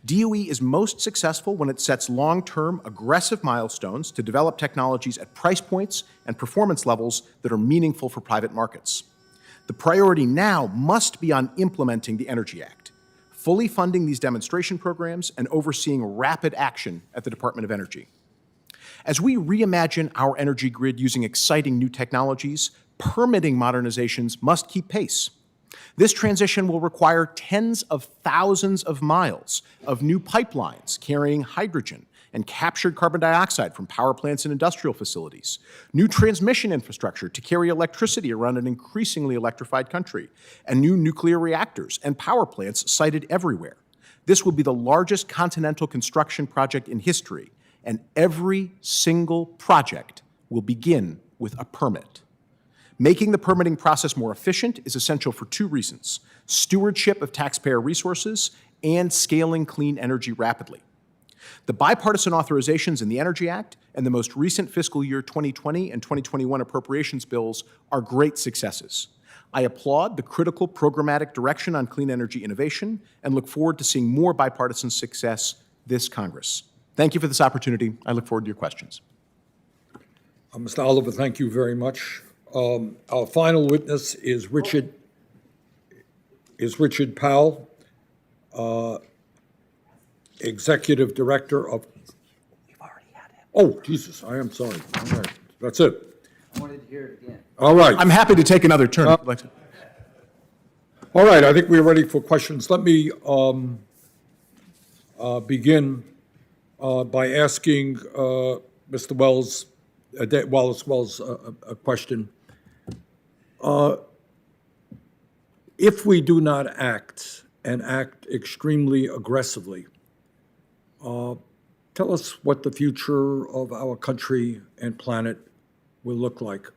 DOE is most successful when it sets long-term, aggressive milestones to develop technologies at price points and performance levels that are meaningful for private markets. The priority now must be on implementing the Energy Act, fully funding these demonstration programs and overseeing rapid action at the Department of Energy. As we reimagine our energy grid using exciting new technologies, permitting modernizations must keep pace. This transition will require tens of thousands of miles of new pipelines carrying hydrogen and captured carbon dioxide from power plants and industrial facilities, new transmission infrastructure to carry electricity around an increasingly electrified country, and new nuclear reactors and power plants sited everywhere. This will be the largest continental construction project in history, and every single project will begin with a permit. Making the permitting process more efficient is essential for 2 reasons: stewardship of taxpayer resources and scaling clean energy rapidly. The bipartisan authorizations in the Energy Act and the most recent fiscal year 2020 and 2021 appropriations bills are great successes. I applaud the critical programmatic direction on clean energy innovation and look forward to seeing more bipartisan success this Congress. Thank you for this opportunity. I look forward to your questions. Mr. Oliver, thank you very much. Our final witness is Richard Powell, Executive Director of. We've already had him. Oh, Jesus, I am sorry. All right, that's it. I wanted to hear it again. All right. I'm happy to take another turn. All right, I think we're ready for questions. Let me begin by asking Mr. Wallace Wells a question. If we do not act and act extremely aggressively, tell us what the future of our country and planet will look like.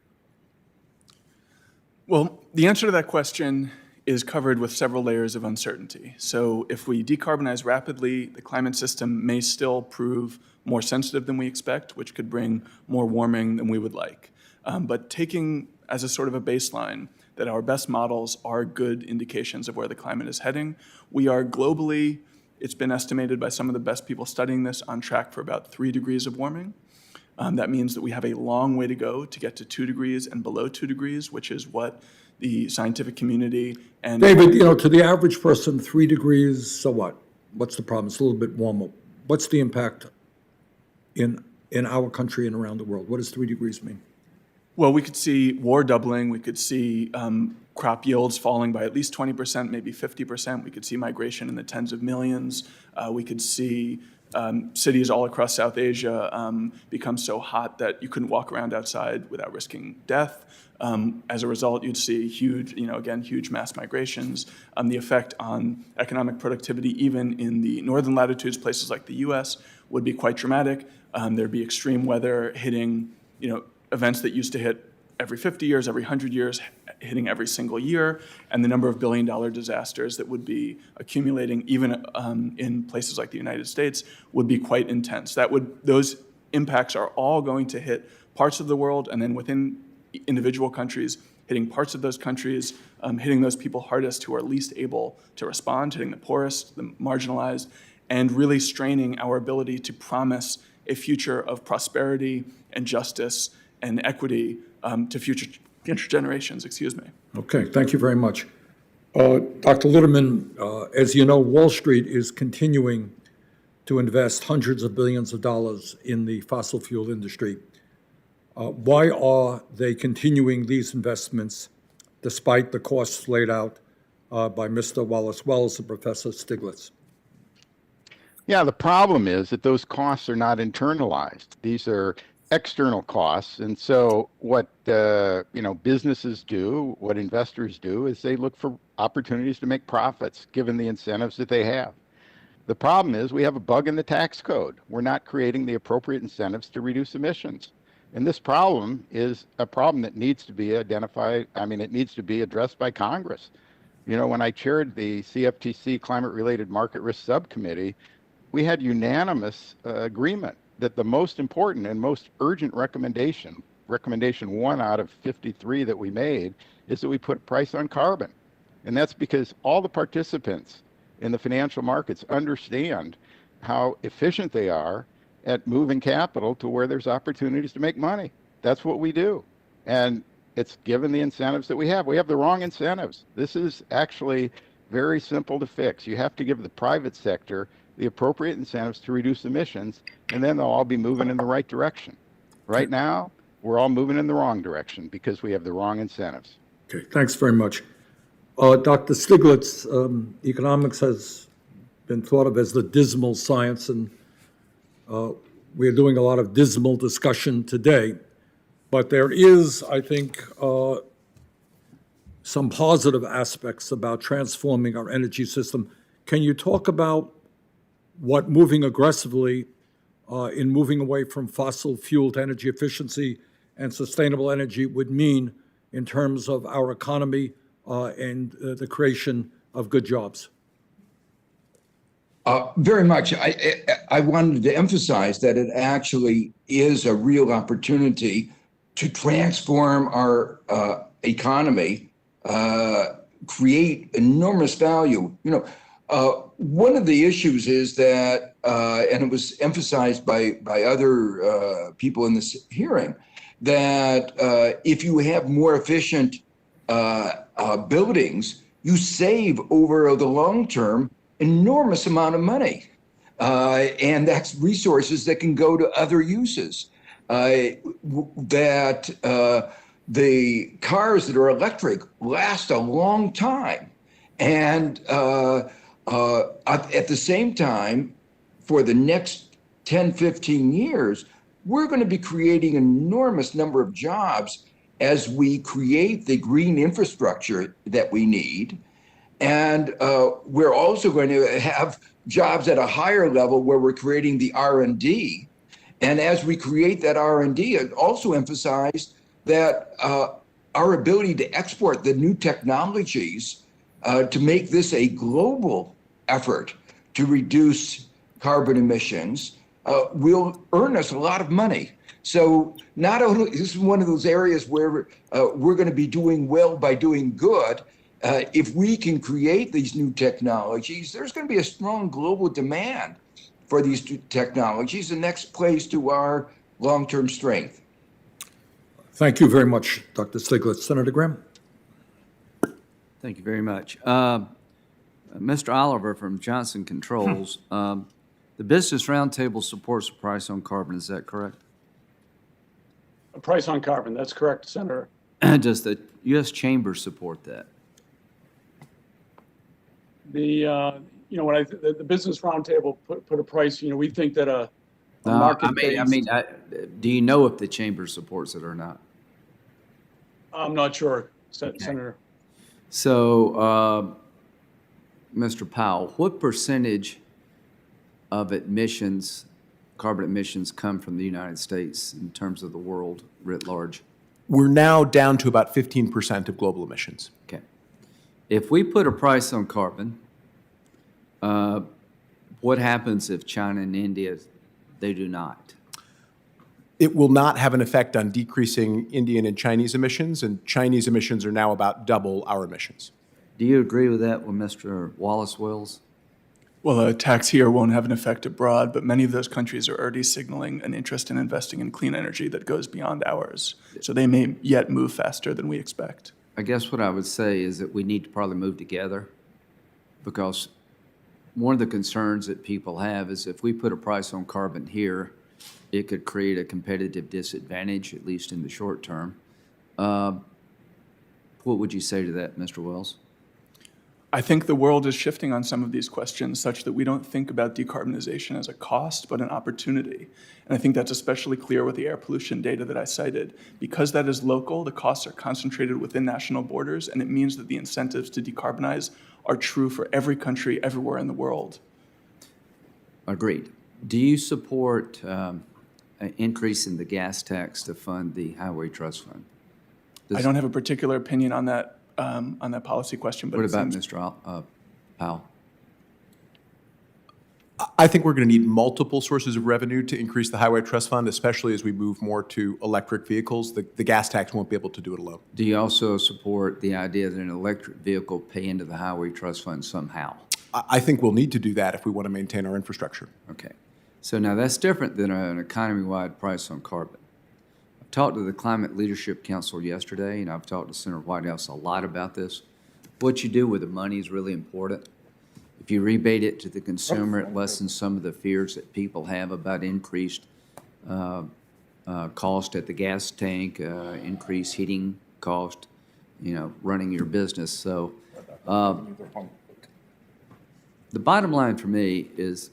Well, the answer to that question is covered with several layers of uncertainty. So if we decarbonize rapidly, the climate system may still prove more sensitive than we expect, which could bring more warming than we would like. But taking as a sort of a baseline that our best models are good indications of where the climate is heading, we are globally, it's been estimated by some of the best people studying this, on track for about 3 degrees of warming. That means that we have a long way to go to get to 2 degrees and below 2 degrees, which is what the scientific community. And David, to the average person, 3 degrees, so what? What's the problem? It's a little bit warmer. What's the impact in our country and around the world? What does 3 degrees mean? well, we could see war doubling. We could see crop yields falling by at least 20%, maybe 50%. We could see migration in the tens of millions. We could see cities all across South Asia become so hot that you couldn't walk around outside without risking death. As a result, you'd see huge, huge mass migrations. The effect on economic productivity, even in the northern latitudes, places like the U.S., would be quite dramatic. There'd be extreme weather hitting, events that used to hit every 50 years, every 100 years, hitting every single year, and the number of billion-dollar disasters that would be accumulating, even in places like the United States, would be quite intense. Those impacts are all going to hit parts of the world, and then within individual countries, hitting parts of those countries, hitting those people hardest who are least able to respond, hitting the poorest, the marginalized, and really straining our ability to promise a future of prosperity and justice and equity to future generations. Okay, thank you very much. Dr. Litterman, as you know, Wall Street is continuing to invest hundreds of billions of dollars in the fossil fuel industry. Why are they continuing these investments despite the costs laid out by Mr. Wallace and Professor Stiglitz? Yeah, the problem is that those costs are not internalized. These are external costs. And so what businesses do, what investors do, is they look for opportunities to make profits given the incentives that they have. The problem is we have a bug in the tax code. We're not creating the appropriate incentives to reduce emissions. And this problem is a problem that needs to be identified. It needs to be addressed by Congress. When I chaired the CFTC Climate-Related Market Risk Subcommittee, we had unanimous agreement that the most important and most urgent recommendation 1 out of 53 that we made, is that we put a price on carbon. And that's because all the participants in the financial markets understand how efficient they are at moving capital to where there's opportunities to make money. That's what we do. And it's given the incentives that we have. We have the wrong incentives. This is actually very simple to fix. You have to give the private sector the appropriate incentives to reduce emissions, and then they'll all be moving in the right direction. Right now, we're all moving in the wrong direction because we have the wrong incentives. Okay, thanks very much. Dr. Stiglitz, economics has been thought of as the dismal science, and we're doing a lot of dismal discussion today. But there is, I think, some positive aspects about transforming our energy system. Can you talk about what moving aggressively in moving away from fossil fuel to energy efficiency and sustainable energy would mean in terms of our economy and the creation of good jobs? Very much. I wanted to emphasize that it actually is a real opportunity to transform our economy, create enormous value. One of the issues is that, and it was emphasized by other people in this hearing, that if you have more efficient buildings, you save over the long term enormous amount of money. And that's resources that can go to other uses. That the cars that are electric last a long time. And at the same time, for the next 10, 15 years, we're going to be creating an enormous number of jobs as we create the green infrastructure that we need. And we're also going to have jobs at a higher level where we're creating the R&D. And as we create that R&D, it also emphasized that our ability to export the new technologies to make this a global effort to reduce carbon emissions will earn us a lot of money. So not only this is one of those areas where we're going to be doing well by doing good. If we can create these new technologies, there's going to be a strong global demand for these technologies, and next plays to our long-term strength. Thank you very much, Dr. Stiglitz. Senator Graham? Thank you very much. Mr. Oliver from Johnson Controls, the Business Roundtable supports the price on carbon, is that correct? A price on carbon, that's correct, Senator. Does the U.S. Chamber support that? The Business Roundtable put a price, we think that a I market-based. mean, do you know if the Chamber supports it or not? I'm not sure, Senator. So, Mr. Powell, what percentage of emissions, carbon emissions, come from the United States in terms of the world writ large? We're now down to about 15% of global emissions. Okay. If we put a price on carbon, what happens if China and India, they do not? It will not have an effect on decreasing Indian and Chinese emissions, and Chinese emissions are now about double our emissions. Do you agree with that with Mr. Wallace Wills? Well, a tax here won't have an effect abroad, but many of those countries are already signaling an interest in investing in clean energy that goes beyond ours. So they may yet move faster than we expect. I guess what I would say is that we need to probably move together, because one of the concerns that people have is if we put a price on carbon here, it could create a competitive disadvantage, at least in the short term. What would you say to that, Mr. Wells? I think the world is shifting on some of these questions such that we don't think about decarbonization as a cost, but an opportunity. And I think that's especially clear with the air pollution data that I cited. Because that is local, the costs are concentrated within national borders, and it means that the incentives to decarbonize are true for every country everywhere in the world. Agreed. Do you support an increase in the gas tax to fund the Highway Trust Fund? I don't have a particular opinion on that policy question, but What it about seems Mr. Powell? I think we're going to need multiple sources of revenue to increase the Highway Trust Fund, especially as we move more to electric vehicles. The gas tax won't be able to do it alone. Do you also support the idea that an electric vehicle pay into the Highway Trust Fund somehow? I think we'll need to do that if we want to maintain our infrastructure. Okay. So now that's different than an economy-wide price on carbon. I talked to the Climate Leadership Council yesterday, and I've talked to Senator Whitehouse a lot about this. What you do with the money is really important. If you rebate it to the consumer, it lessens some of the fears that people have about increased cost at the gas tank, increased heating cost, running your business. So the bottom line for me is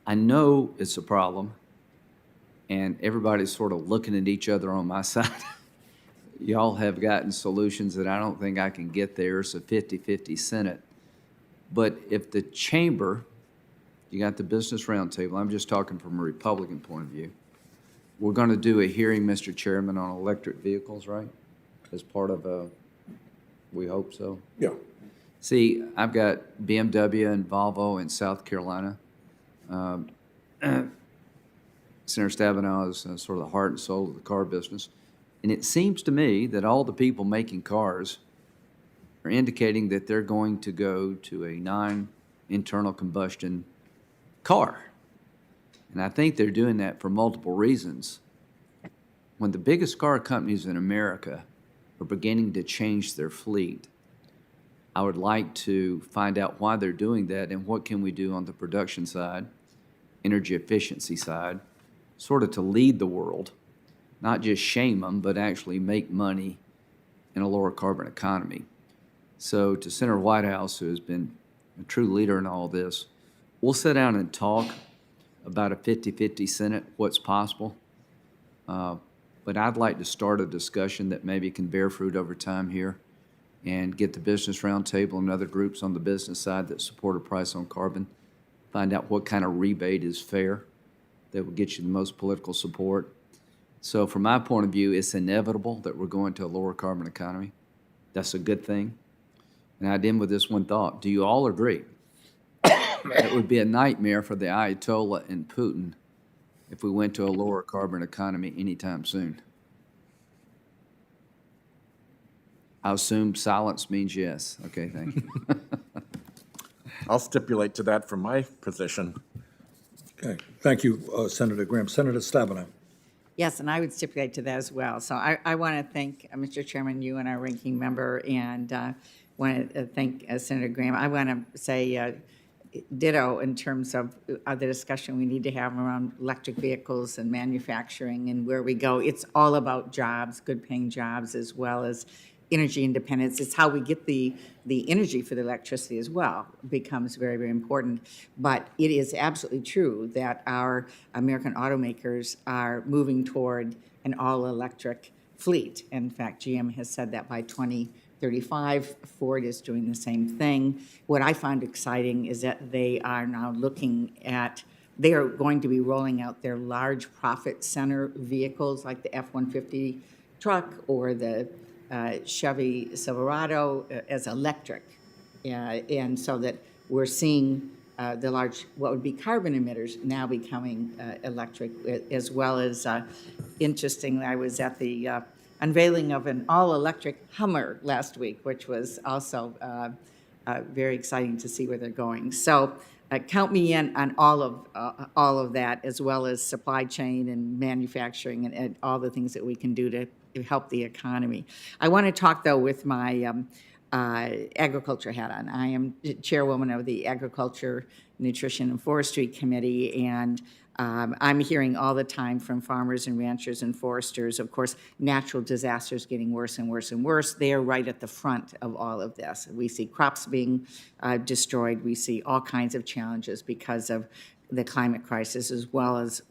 I know it's a problem, and everybody's sort of looking at each other on my side. Y'all have gotten solutions that I don't think I can get there. It's a 50-50 Senate. But if the chamber, you got the Business Roundtable, I'm just talking from a Republican point of view. We're going to do a hearing, Mr. Chairman, on electric vehicles, right? As part of we hope so. Yeah. See, I've got BMW and Volvo in South Carolina. Senator Stabenow is sort of the heart and soul of the car business. And it seems to me that all the people making cars are indicating that they're going to go to a non-internal combustion car. And I think they're doing that for multiple reasons. When the biggest car companies in America are beginning to change their fleet, I would like to find out why they're doing that and what can we do on the production side, energy efficiency side, sort of to lead the world, not just shame them, but actually make money in a lower carbon economy. So to Senator Whitehouse, who has been a true leader in all this, we'll sit down and talk about a 50-50 Senate, what's possible. But I'd like to start a discussion that maybe can bear fruit over time here and get the Business Roundtable and other groups on the business side that support a price on carbon, find out what kind of rebate is fair that will get you the most political support. So from my point of view, it's inevitable that we're going to a lower carbon economy. That's a good thing. And I'd end with this one thought. Do you all agree? It would be a nightmare for the Ayatollah and Putin if we went to a lower carbon economy anytime soon. I assume silence means yes. Okay, thank you. I'll stipulate to that from my position. Okay, thank you, Senator Graham. Senator Stabenow. Yes, and I would stipulate to that as well. So I want to thank Mr. Chairman, you and our ranking member, and want to thank Senator Graham. I want to say ditto in terms of the discussion we need to have around electric vehicles and manufacturing and where we go. It's all about jobs, good-paying jobs, as well as energy independence. It's how we get the energy for the electricity as well becomes very, very important. But it is absolutely true that our American automakers are moving toward an all-electric fleet. In fact, GM has said that by 2035, Ford is doing the same thing. What I find exciting is that they are now looking at, they are going to be rolling out their large profit center vehicles like the F-150 truck or the Chevy Silverado as electric. And so that we're seeing the large, what would be carbon emitters now becoming electric, as well as, interestingly, I was at the unveiling of an all-electric Hummer last week, which was also very exciting to see where they're going. So count me in on all of that, as well as supply chain and manufacturing and all the things that we can do to help the economy. I want to talk, though, with my agriculture hat on. I am chairwoman of the Agriculture, Nutrition, and Forestry Committee, and I'm hearing all the time from farmers and ranchers and foresters, of course, natural disasters getting worse and worse and worse. They are right at the front of all of this. We see crops being destroyed. We see all kinds of challenges because of the climate crisis, as well as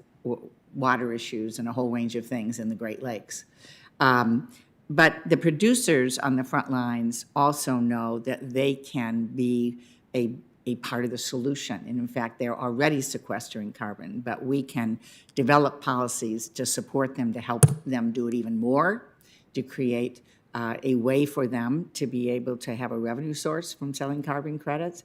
water issues and a whole range of things in the Great Lakes. But the producers on the front lines also know that they can be a part of the solution. And in fact, they're already sequestering carbon, but we can develop policies to support them, to help them do it even more, to create a way for them to be able to have a revenue source from selling carbon credits.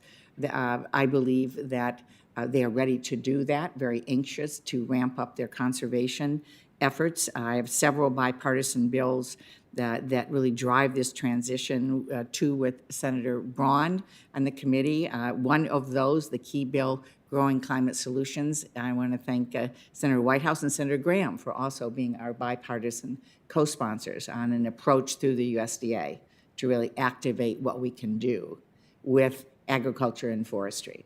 I believe that they are ready to do that, very anxious to ramp up their conservation efforts. I have several bipartisan bills that really drive this transition, two with Senator Braun on the committee. One of those, the key bill, Growing Climate Solutions. I want to thank Senator Whitehouse and Senator Graham for also being our bipartisan co-sponsors on an approach through the USDA to really activate what we can do with agriculture and forestry.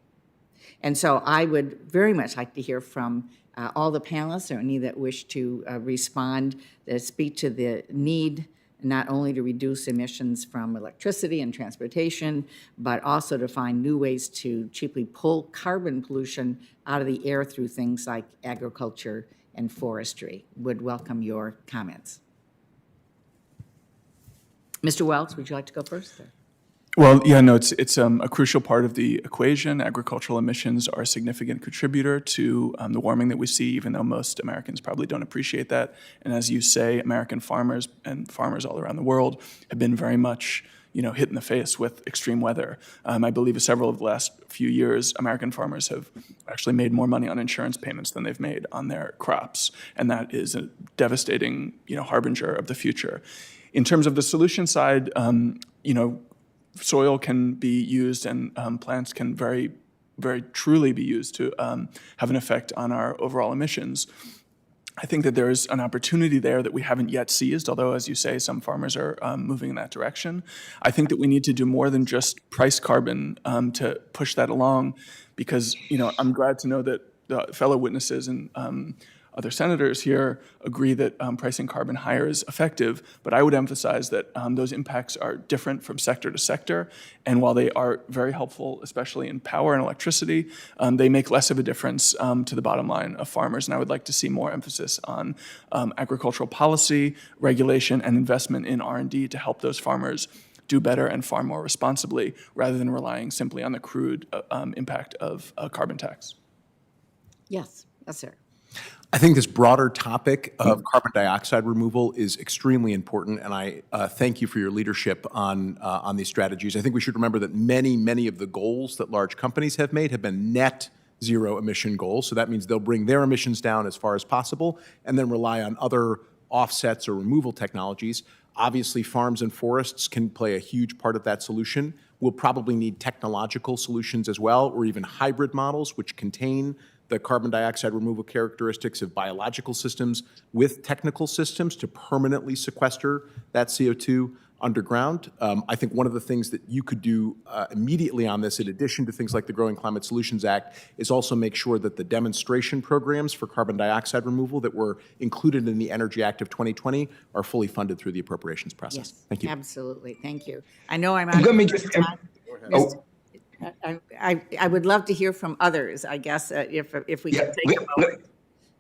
And so I would very much like to hear from all the panelists or any that wish to respond, speak to the need not only to reduce emissions from electricity and transportation, but also to find new ways to cheaply pull carbon pollution out of the air through things like agriculture and forestry. Would welcome your comments. Mr. Wells, would you like to go first? Sir? Well, yeah, no, it's a crucial part of the equation. Agricultural emissions are a significant contributor to the warming that we see, even though most Americans probably don't appreciate that. And as you say, American farmers and farmers all around the world have been very much, hit in the face with extreme weather. I believe several of the last few years, American farmers have actually made more money on insurance payments than they've made on their crops, and that is a devastating, harbinger of the future. In terms of the solution side, soil can be used and plants can very, very truly be used to have an effect on our overall emissions. I think that there is an opportunity there that we haven't yet seized, although, as you say, some farmers are moving in that direction. I think that we need to do more than just price carbon to push that along, because, I'm glad to know that the fellow witnesses and other senators here agree that pricing carbon higher is effective, but I would emphasize that those impacts are different from sector to sector, and while they are very helpful, especially in power and electricity, they make less of a difference to the bottom line of farmers, and I would like to see more emphasis on agricultural policy, regulation, and investment in R&D to help those farmers do better and farm more responsibly, rather than relying simply on the crude impact of a carbon tax. Yes, sir. I think this broader topic of carbon dioxide removal is extremely important, and I thank you for your leadership on these strategies. I think we should remember that many of the goals that large companies have made have been net zero emission goals. So that means they'll bring their emissions down as far as possible and then rely on other offsets or removal technologies. Obviously, farms and forests can play a huge part of that solution. We'll probably need technological solutions as well, or even hybrid models which contain the carbon dioxide removal characteristics of biological systems with technical systems to permanently sequester that CO2 underground. I think one of the things that you could do immediately on this, in addition to things like the Growing Climate Solutions Act, is also make sure that the demonstration programs for carbon dioxide removal that were included in the Energy Act of 2020 are fully funded through the appropriations process. Yes, Thank you. absolutely. Thank you. I know I'm out Let of me just, time. oh, I would love to hear from others, I guess, if we yeah, can think about.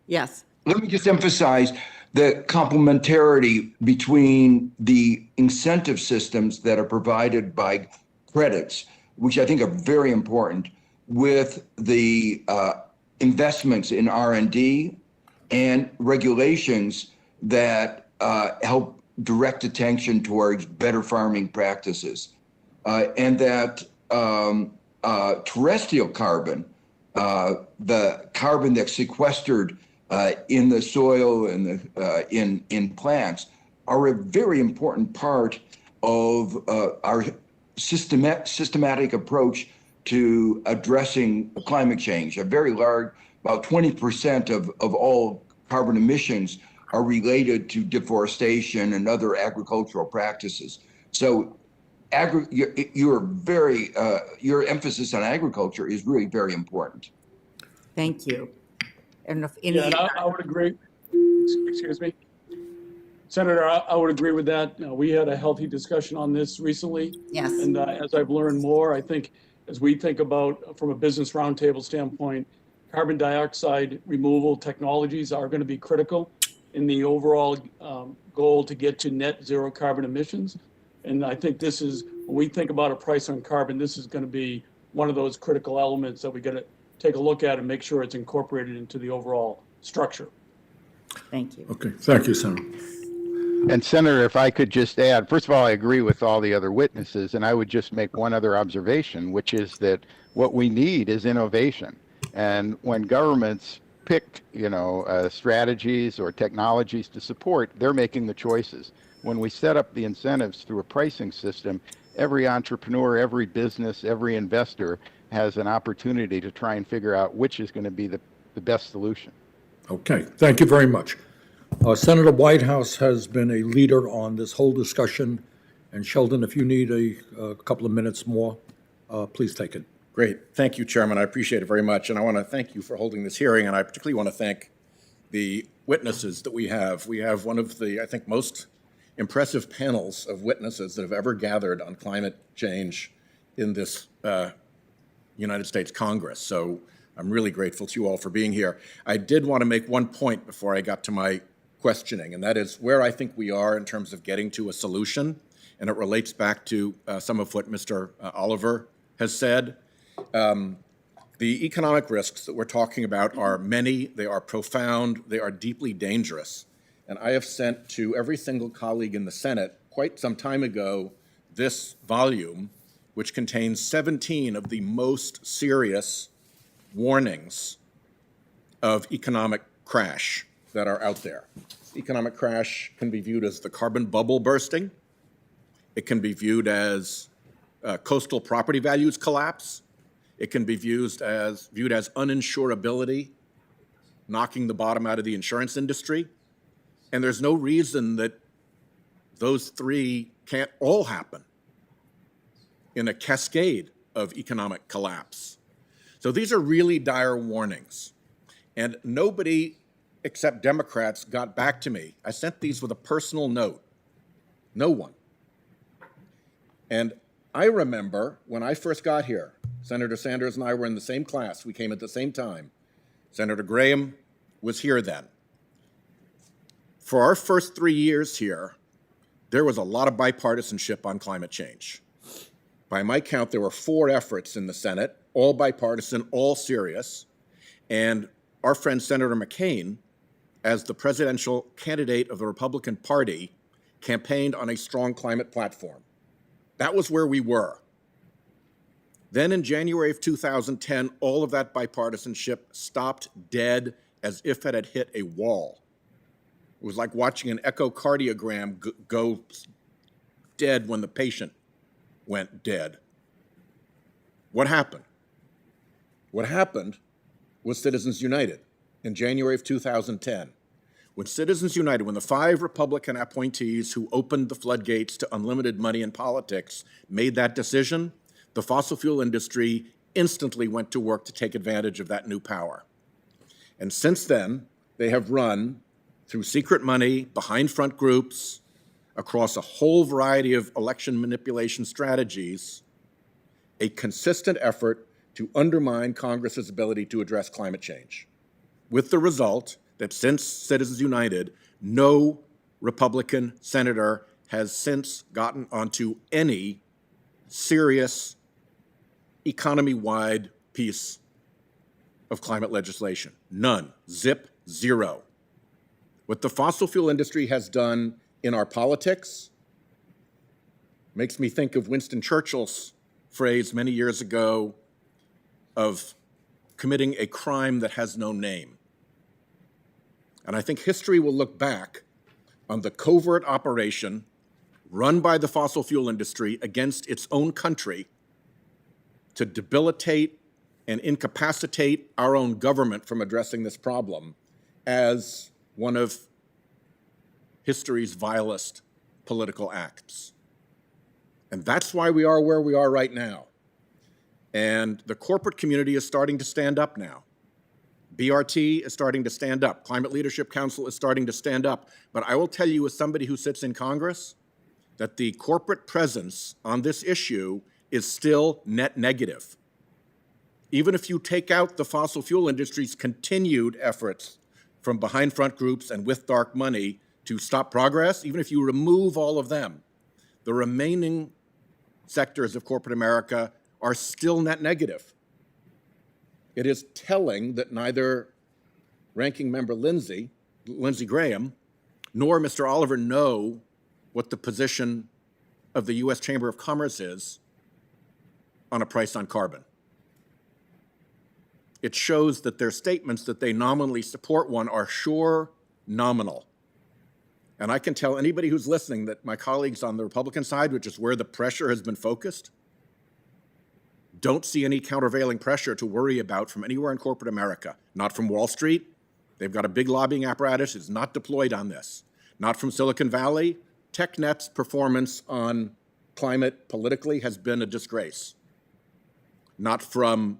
Yes, let me just emphasize the complementarity between the incentive systems that are provided by credits, which I think are very important, with the investments in R&D and regulations that help direct attention towards better farming practices. And that terrestrial carbon, the carbon that's sequestered in the soil and in plants, are a very important part of our systematic approach to addressing climate change. A very large, about 20% of all carbon emissions are related to deforestation and other agricultural practices. So your emphasis on agriculture is really very important. thank you. And if any, Yeah, and I would agree. Excuse me. Senator, I would agree with that. We had a healthy discussion on this recently. yes, And as I've learned more, I think as we think about, from a business roundtable standpoint, carbon dioxide removal technologies are going to be critical in the overall goal to get to net zero carbon emissions. And I think this is, when we think about a price on carbon, this is going to be one of those critical elements that we got to take a look at and make sure it's incorporated into the overall structure. thank you. Okay, thank you, Senator. And Senator, if I could just add, first of all, I agree with all the other witnesses, and I would just make one other observation, which is that what we need is innovation. And when governments pick, strategies or technologies to support, they're making the choices. When we set up the incentives through a pricing system, every entrepreneur, every business, every investor has an opportunity to try and figure out which is going to be the best solution. Okay, thank you very much. Senator Whitehouse has been a leader on this whole discussion. And Sheldon, if you need a couple of minutes more, please take it. Great. Thank you, Chairman. I appreciate it very much. And I want to thank you for holding this hearing. And I particularly want to thank the witnesses that we have. We have one of the, I think, most impressive panels of witnesses that have ever gathered on climate change in this United States Congress. So I'm really grateful to you all for being here. I did want to make one point before I got to my questioning, and that is where I think we are in terms of getting to a solution. And it relates back to some of what Mr. Oliver has said. The economic risks that we're talking about are many, they are profound, they are deeply dangerous. And I have sent to every single colleague in the Senate quite some time ago this volume, which contains 17 of the most serious warnings of economic crash that are out there. Economic crash can be viewed as the carbon bubble bursting. It can be viewed as coastal property values collapse. It can be viewed as uninsurability, knocking the bottom out of the insurance industry. And there's no reason that those three can't all happen in a cascade of economic collapse. So these are really dire warnings. And nobody except Democrats got back to me. I sent these with a personal note. No one. And I remember when I first got here, Senator Sanders and I were in the same class. We came at the same time. Senator Graham was here then. For our first 3 years here, there was a lot of bipartisanship on climate change. By my count, there were 4 efforts in the Senate, all bipartisan, all serious. And our friend Senator McCain, as the presidential candidate of the Republican Party, campaigned on a strong climate platform. That was where we were. Then in January of 2010, all of that bipartisanship stopped dead as if it had hit a wall. It was like watching an echocardiogram go dead when the patient went dead. What happened? What happened was Citizens United in January of 2010. When Citizens United, when the 5 Republican appointees who opened the floodgates to unlimited money in politics made that decision, the fossil fuel industry instantly went to work to take advantage of that new power. And since then, they have run through secret money, behind front groups, across a whole variety of election manipulation strategies, a consistent effort to undermine Congress's ability to address climate change, with the result that since Citizens United, no Republican senator has since gotten onto any serious economy-wide piece of climate legislation. None. Zip. Zero. What the fossil fuel industry has done in our politics makes me think of Winston Churchill's phrase many years ago of committing a crime that has no name. And I think history will look back on the covert operation run by the fossil fuel industry against its own country to debilitate and incapacitate our own government from addressing this problem as one of history's vilest political acts. And that's why we are where we are right now. And the corporate community is starting to stand up now. BRT is starting to stand up. Climate Leadership Council is starting to stand up. But I will tell you, as somebody who sits in Congress, that the corporate presence on this issue is still net negative. Even if you take out the fossil fuel industry's continued efforts from behind front groups and with dark money to stop progress, even if you remove all of them, the remaining sectors of corporate America are still net negative. It is telling that neither Ranking Member Lindsey Graham nor Mr. Oliver know what the position of the U.S. Chamber of Commerce is on a price on carbon. It shows that their statements that they nominally support one are sure nominal. And I can tell anybody who's listening that my colleagues on the Republican side, which is where the pressure has been focused, don't see any countervailing pressure to worry about from anywhere in corporate America. Not from Wall Street. They've got a big lobbying apparatus. It's not deployed on this. Not from Silicon Valley. TechNet's performance on climate politically has been a disgrace. Not from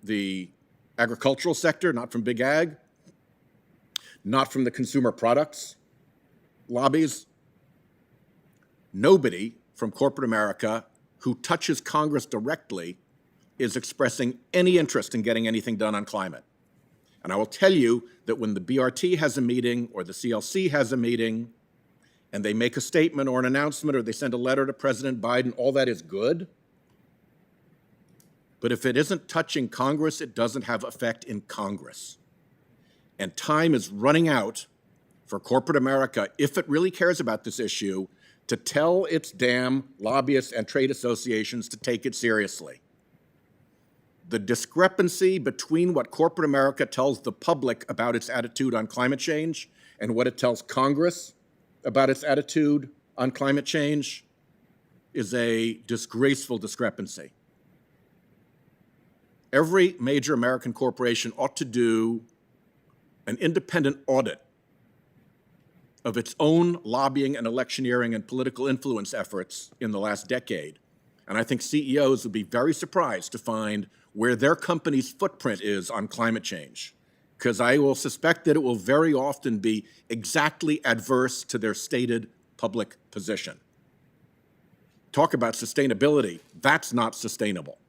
the agricultural sector, not from big ag, not from the consumer products lobbies. Nobody from corporate America who touches Congress directly is expressing any interest in getting anything done on climate. And I will tell you that when the BRT has a meeting or the CLC has a meeting and they make a statement or an announcement or they send a letter to President Biden, all that is good. But if it isn't touching Congress, it doesn't have effect in Congress. And time is running out for corporate America, if it really cares about this issue, to tell its damn lobbyists and trade associations to take it seriously. The discrepancy between what corporate America tells the public about its attitude on climate change and what it tells Congress about its attitude on climate change is a disgraceful discrepancy. Every major American corporation ought to do an independent audit of its own lobbying and electioneering and political influence efforts in the last decade. And I think CEOs would be very surprised to find where their company's footprint is on climate change, because I will suspect that it will very often be exactly adverse to their stated public position. Talk about sustainability, that's not sustainable.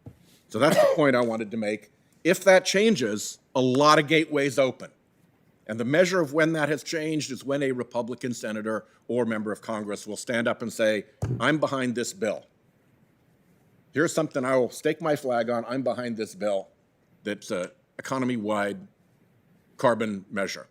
So that's the point I wanted to make. If that changes, a lot of gateways open. And the measure of when that has changed is when a Republican senator or member of Congress will stand up and say, I'm behind this bill. Here's something I will stake my flag on. I'm behind this bill that's an economy-wide carbon measure.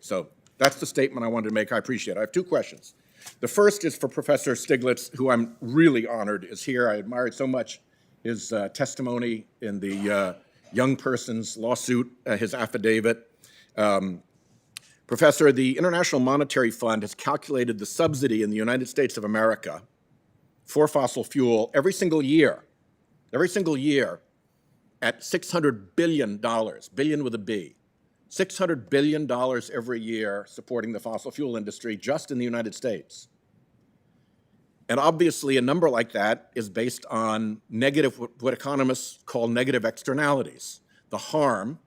So that's the statement I wanted to make. I appreciate it. I have two questions. The first is for Professor Stiglitz, who I'm really honored is here. I admired so much his testimony in the young person's lawsuit, his affidavit. Professor, the International Monetary Fund has calculated the subsidy in the United States of America for fossil fuel every single year at $600 billion, billion with a B. $600 billion every year supporting the fossil fuel industry just in the United States. And obviously, a number like that is based on negative, what economists call negative externalities, the harm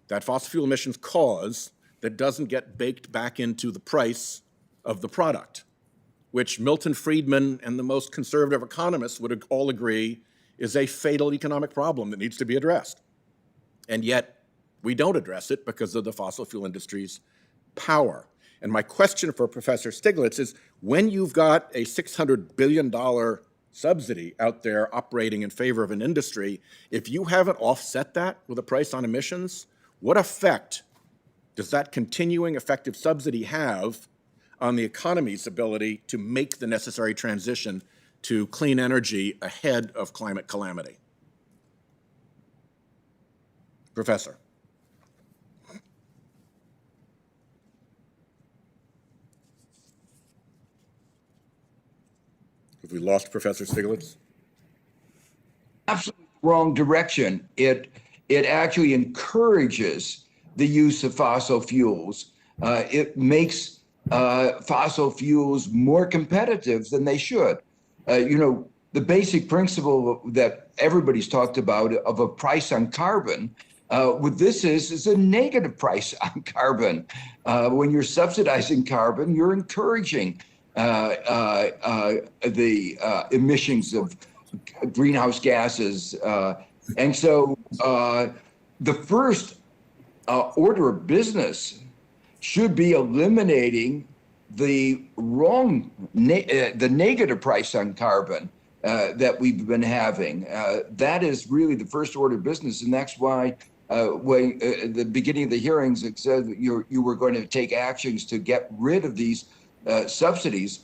that fossil fuel emissions cause that doesn't get baked back into the price of the product, which Milton Friedman and the most conservative economists would all agree is a fatal economic problem that needs to be addressed. And yet, we don't address it because of the fossil fuel industry's power. And my question for Professor Stiglitz is, when you've got a $600 billion subsidy out there operating in favor of an industry, if you haven't offset that with a price on emissions, what effect does that continuing effective subsidy have on the economy's ability to make the necessary transition to clean energy ahead of climate calamity? Professor. Have we lost Professor Stiglitz? Absolutely wrong direction. It actually encourages the use of fossil fuels. It makes fossil fuels more competitive than they should. The basic principle that everybody's talked about of a price on carbon, what this is a negative price on carbon. When you're subsidizing carbon, you're encouraging the emissions of greenhouse gases. And so the first order of business should be eliminating the the negative price on carbon that we've been having. That is really the first order of business, and that's why when at the beginning of the hearings it said that you were going to take actions to get rid of these subsidies.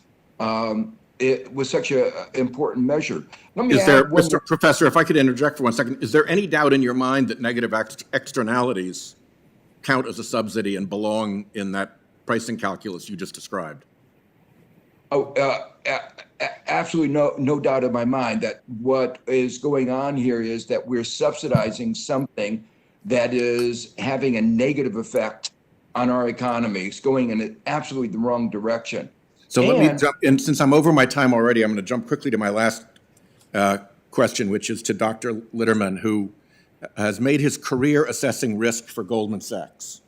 It was such an important measure. Let me add one more. Professor, if I could interject for 1 second, is there any doubt in your mind that negative externalities count as a subsidy and belong in that pricing calculus you just described? Oh, absolutely no doubt in my mind that what is going on here is that we're subsidizing something that is having a negative effect on our economy. It's going in absolutely the wrong direction. So let me jump, and since I'm over my time already, I'm going to jump quickly to my last question, which is to Dr. Litterman, who has made his career assessing risk for Goldman Sachs.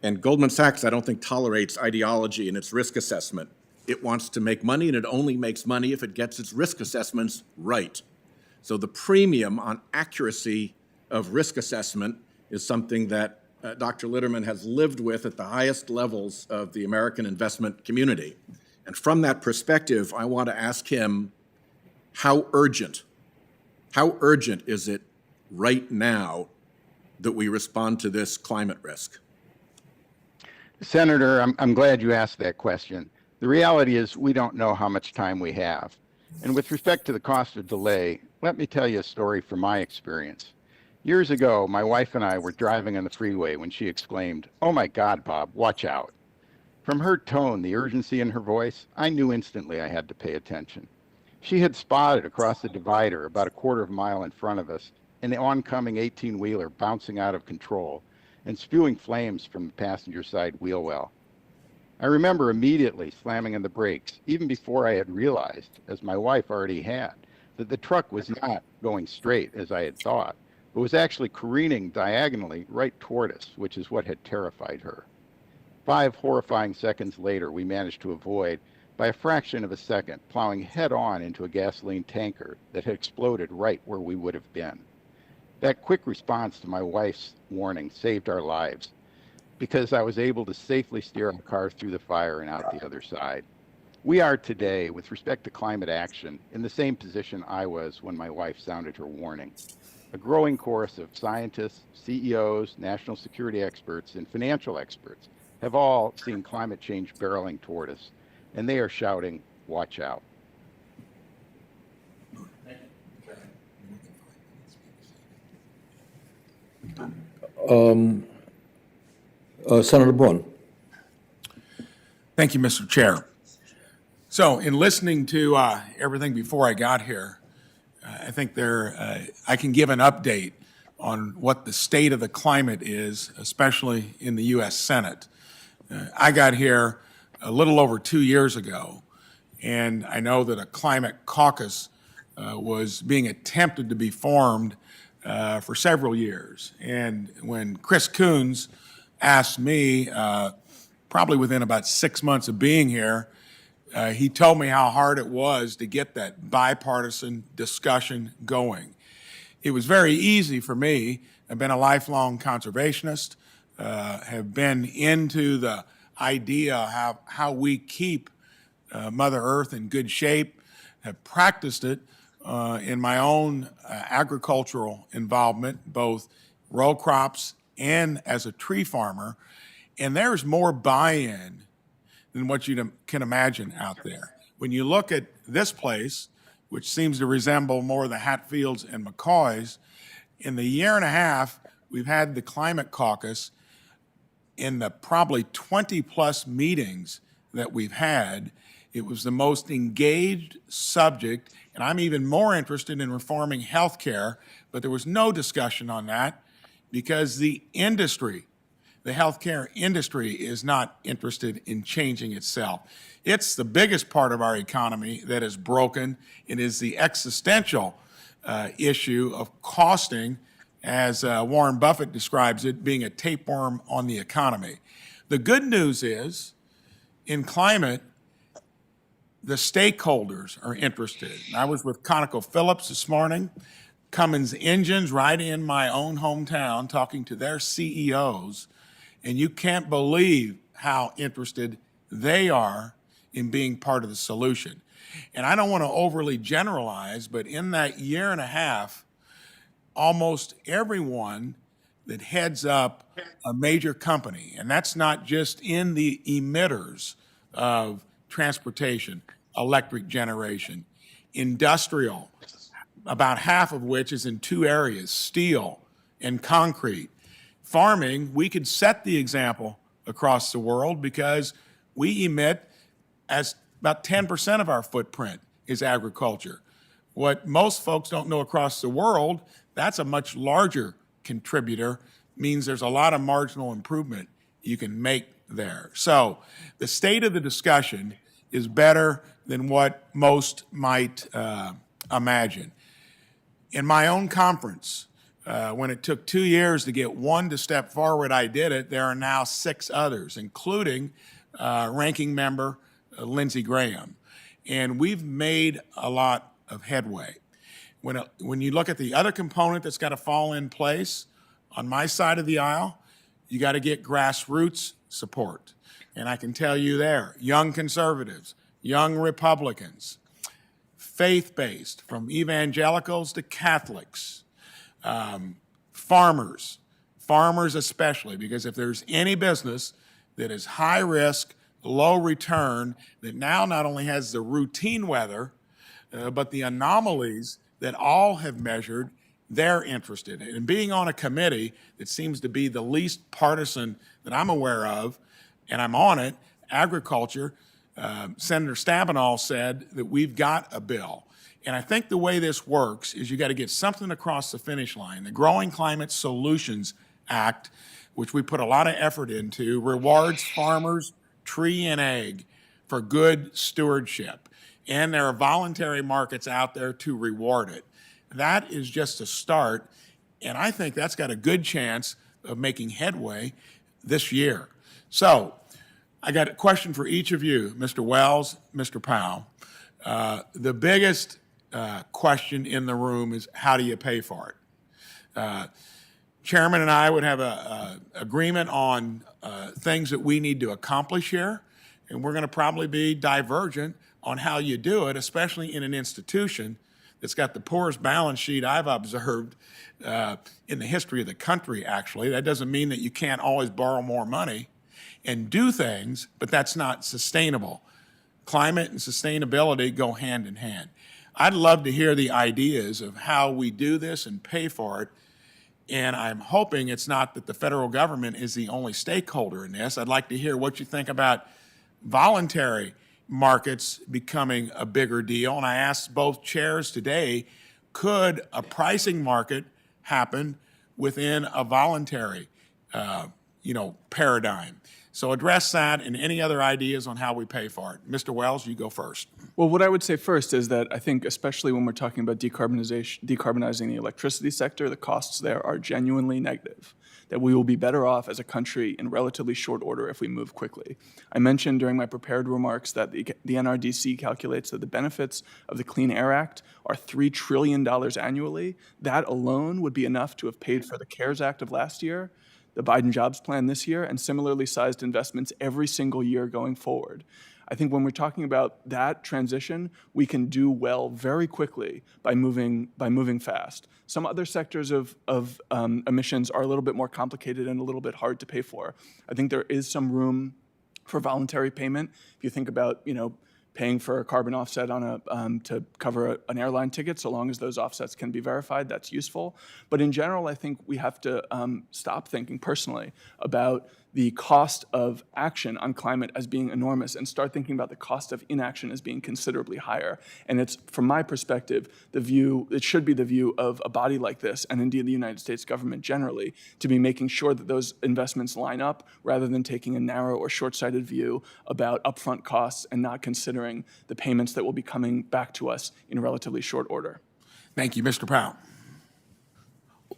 And Goldman Sachs, I don't think, tolerates ideology in its risk assessment. It wants to make money, and it only makes money if it gets its risk assessments right. So the premium on accuracy of risk assessment is something that Dr. Litterman has lived with at the highest levels of the American investment community. And from that perspective, I want to ask him, how urgent is it right now that we respond to this climate risk? Senator, I'm glad you asked that question. The reality is we don't know how much time we have. And with respect to the cost of delay, let me tell you a story from my experience. Years ago, my wife and I were driving on the freeway when she exclaimed, "Oh my God, Bob, watch out." From her tone, the urgency in her voice, I knew instantly I had to pay attention. She had spotted across the divider about a quarter of a mile in front of us an oncoming 18-wheeler bouncing out of control and spewing flames from the passenger side wheel well. I remember immediately slamming on the brakes, even before I had realized, as my wife already had, that the truck was not going straight as I had thought, but was actually careening diagonally right toward us, which is what had terrified her. 5 horrifying seconds later, we managed to avoid, by a fraction of a second, plowing head-on into a gasoline tanker that had exploded right where we would have been. That quick response to my wife's warning saved our lives, because I was able to safely steer our car through the fire and out the other side. We are today, with respect to climate action, in the same position I was when my wife sounded her warning. A growing chorus of scientists, CEOs, national security experts, and financial experts have all seen climate change barreling toward us, and they are shouting, "Watch out." Senator Braun. Thank you, Mr. Chair. So in listening to everything before I got here, I think I can give an update on what the state of the climate is, especially in the U.S. Senate. I got here a little over 2 years ago, and I know that a climate caucus was being attempted to be formed for several years. And when Chris Coons asked me, probably within about 6 months of being here, he told me how hard it was to get that bipartisan discussion going. It was very easy for me. I've been a lifelong conservationist, have been into the idea of how we keep Mother Earth in good shape, have practiced it in my own agricultural involvement, both row crops and as a tree farmer. And there's more buy-in than what you can imagine out there. When you look at this place, which seems to resemble more the Hatfields and McCoys, in the year and a half we've had the Climate Caucus, in the probably 20-plus meetings that we've had, it was the most engaged subject, and I'm even more interested in reforming health care, but there was no discussion on that because the industry, the healthcare industry, is not interested in changing itself. It's the biggest part of our economy that is broken. It is the existential issue of costing, as Warren Buffett describes it, being a tapeworm on the economy. The good news is, in climate, the stakeholders are interested. I was with ConocoPhillips this morning, Cummins Engines right in my own hometown, talking to their CEOs, and you can't believe how interested they are in being part of the solution. And I don't want to overly generalize, but in that year and a half, almost everyone that heads up a major company, and that's not just in the emitters of transportation, electric generation, industrial, about half of which is in two areas, steel and concrete. Farming, we could set the example across the world because we emit as about 10% of our footprint is agriculture. What most folks don't know across the world, that's a much larger contributor, means there's a lot of marginal improvement you can make there. So the state of the discussion is better than what most might imagine. In my own conference, when it took 2 years to get one to step forward, I did it. There are now 6 others, including Ranking Member Lindsey Graham. And we've made a lot of headway. When you look at the other component that's got to fall in place, on my side of the aisle, you got to get grassroots support. And I can tell you there, young conservatives, young Republicans, faith-based, from evangelicals to Catholics, farmers especially, because if there's any business that is high risk, low return, that now not only has the routine weather, but the anomalies that all have measured, they're interested in. And being on a committee that seems to be the least partisan that I'm aware of, and I'm on it, agriculture, Senator Stabenow said that we've got a bill. And I think the way this works is you got to get something across the finish line. The Growing Climate Solutions Act, which we put a lot of effort into, rewards farmers, tree and egg, for good stewardship. And there are voluntary markets out there to reward it. That is just a start, and I think that's got a good chance of making headway this year. So I got a question for each of you, Mr. Wells, Mr. Powell. The biggest question in the room is, how do you pay for it? Chairman and I would have an agreement on things that we need to accomplish here, and we're going to probably be divergent on how you do it, especially in an institution that's got the poorest balance sheet I've observed in the history of the country, actually. That doesn't mean that you can't always borrow more money and do things, but that's not sustainable. Climate and sustainability go hand in hand. I'd love to hear the ideas of how we do this and pay for it, and I'm hoping it's not that the federal government is the only stakeholder in this. I'd like to hear what you think about voluntary markets becoming a bigger deal. And I asked both chairs today, could a pricing market happen within a voluntary, paradigm. So address that and any other ideas on how we pay for it. Mr. Wells, you go first. Well, what I would say first is that I think, especially when we're talking about decarbonizing the electricity sector, the costs there are genuinely negative, that we will be better off as a country in relatively short order if we move quickly. I mentioned during my prepared remarks that the NRDC calculates that the benefits of the Clean Air Act are $3 trillion annually. That alone would be enough to have paid for the CARES Act of last year, the Biden jobs plan this year, and similarly sized investments every single year going forward. I think when we're talking about that transition, we can do well very quickly by moving fast. Some other sectors of emissions are a little bit more complicated and a little bit hard to pay for. I think there is some room for voluntary payment. If you think about, paying for a carbon offset on to cover an airline ticket, so long as those offsets can be verified, that's useful. But in general, I think we have to stop thinking personally about the cost of action on climate as being enormous and start thinking about the cost of inaction as being considerably higher. And it's, from my perspective, it should be the view of a body like this, and indeed the United States government generally, to be making sure that those investments line up rather than taking a narrow or short-sighted view about upfront costs and not considering the payments that will be coming back to us in relatively short order. Thank you, Mr. Powell.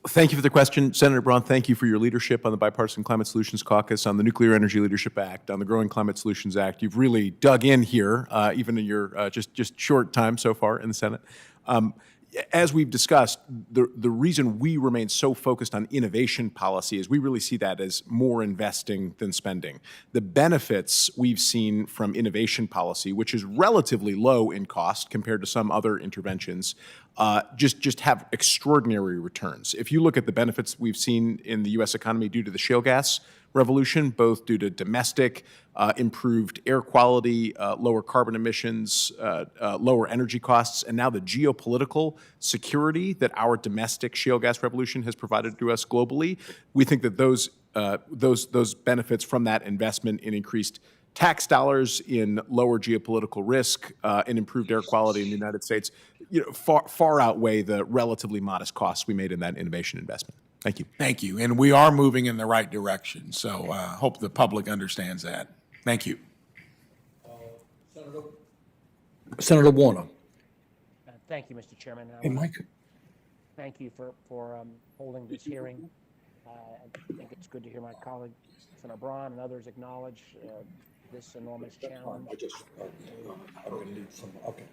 Thank you for the question. Senator Braun, thank you for your leadership on the Bipartisan Climate Solutions Caucus, on the Nuclear Energy Leadership Act, on the Growing Climate Solutions Act. You've really dug in here, even in your just short time so far in the Senate. As we've discussed, the reason we remain so focused on innovation policy is we really see that as more investing than spending. The benefits we've seen from innovation policy, which is relatively low in cost compared to some other interventions, just have extraordinary returns. If you look at the benefits we've seen in the U.S. economy due to the shale gas revolution, both due to domestic improved air quality, lower carbon emissions, lower energy costs, and now the geopolitical security that our domestic shale gas revolution has provided to us globally, we think that those benefits from that investment in increased tax dollars, in lower geopolitical risk, in improved air quality in the United States, far outweigh the relatively modest costs we made in that innovation investment. Thank you. Thank you. And we are moving in the right direction, so hope the public understands that. Thank you. Senator Warner. Thank you, Mr. Chairman. Hey, Mike. Thank you for holding this hearing. I think it's good to hear my colleague, Senator Braun, and others acknowledge this enormous challenge.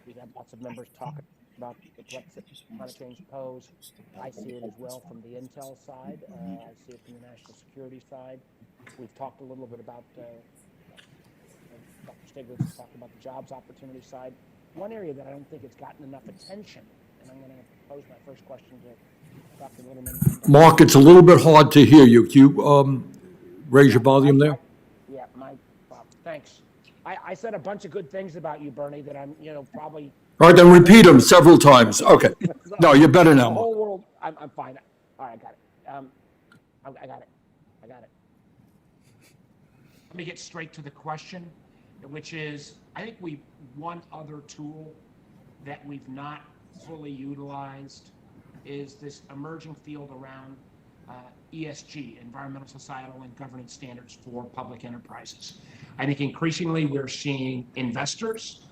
We've had lots of members talking about the threats that climate change pose. I see it as well from the intel side. I see it from the national security side. We've talked a little bit about, Dr. Stiglitz talked about the jobs opportunity side. One area that I don't think it's gotten enough attention, and I'm going to pose my first question to Dr. Litterman. Mark, it's a little bit hard to hear you. Can you raise your volume there? Yeah, thanks. I said a bunch of good things about you, Bernie, that I'm, probably. All right, then repeat them several times. Okay. No, you're better now, The Mark. whole world, I'm fine. All right, I got it. I got it. Let me get straight to the question, which is, I think one other tool that we've not fully utilized is this emerging field around ESG, environmental, societal, and governance standards for public enterprises. I think increasingly we're seeing investors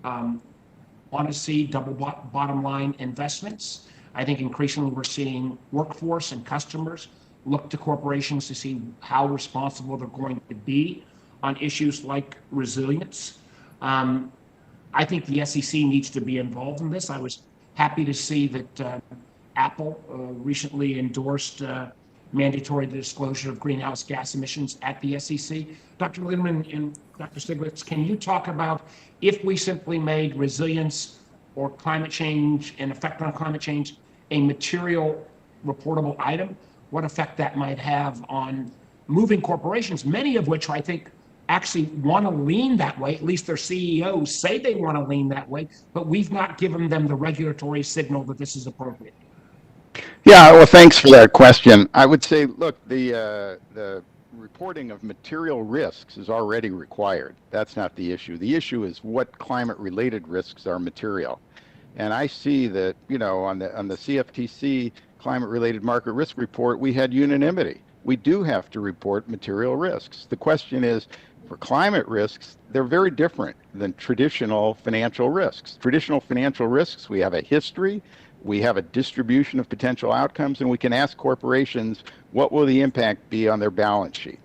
want to see double bottom line investments. I think increasingly we're seeing workforce and customers look to corporations to see how responsible they're going to be on issues like resilience. I think the SEC needs to be involved in this. I was happy to see that Apple recently endorsed mandatory disclosure of greenhouse gas emissions at the SEC. Dr. Litterman and Dr. Stiglitz, can you talk about if we simply made resilience or climate change and effect on climate change a material reportable item, what effect that might have on moving corporations, many of which I think actually want to lean that way, at least their CEOs say they want to lean that way, but we've not given them the regulatory signal that this is appropriate. Yeah, well, thanks for that question. I would say, look, the reporting of material risks is already required. That's not the issue. The issue is what climate-related risks are material. And I see that, on the CFTC climate-related market risk report, we had unanimity. We do have to report material risks. The question is, for climate risks, they're very different than traditional financial risks. Traditional financial risks, we have a history, we have a distribution of potential outcomes, and we can ask corporations, what will the impact be on their balance sheet?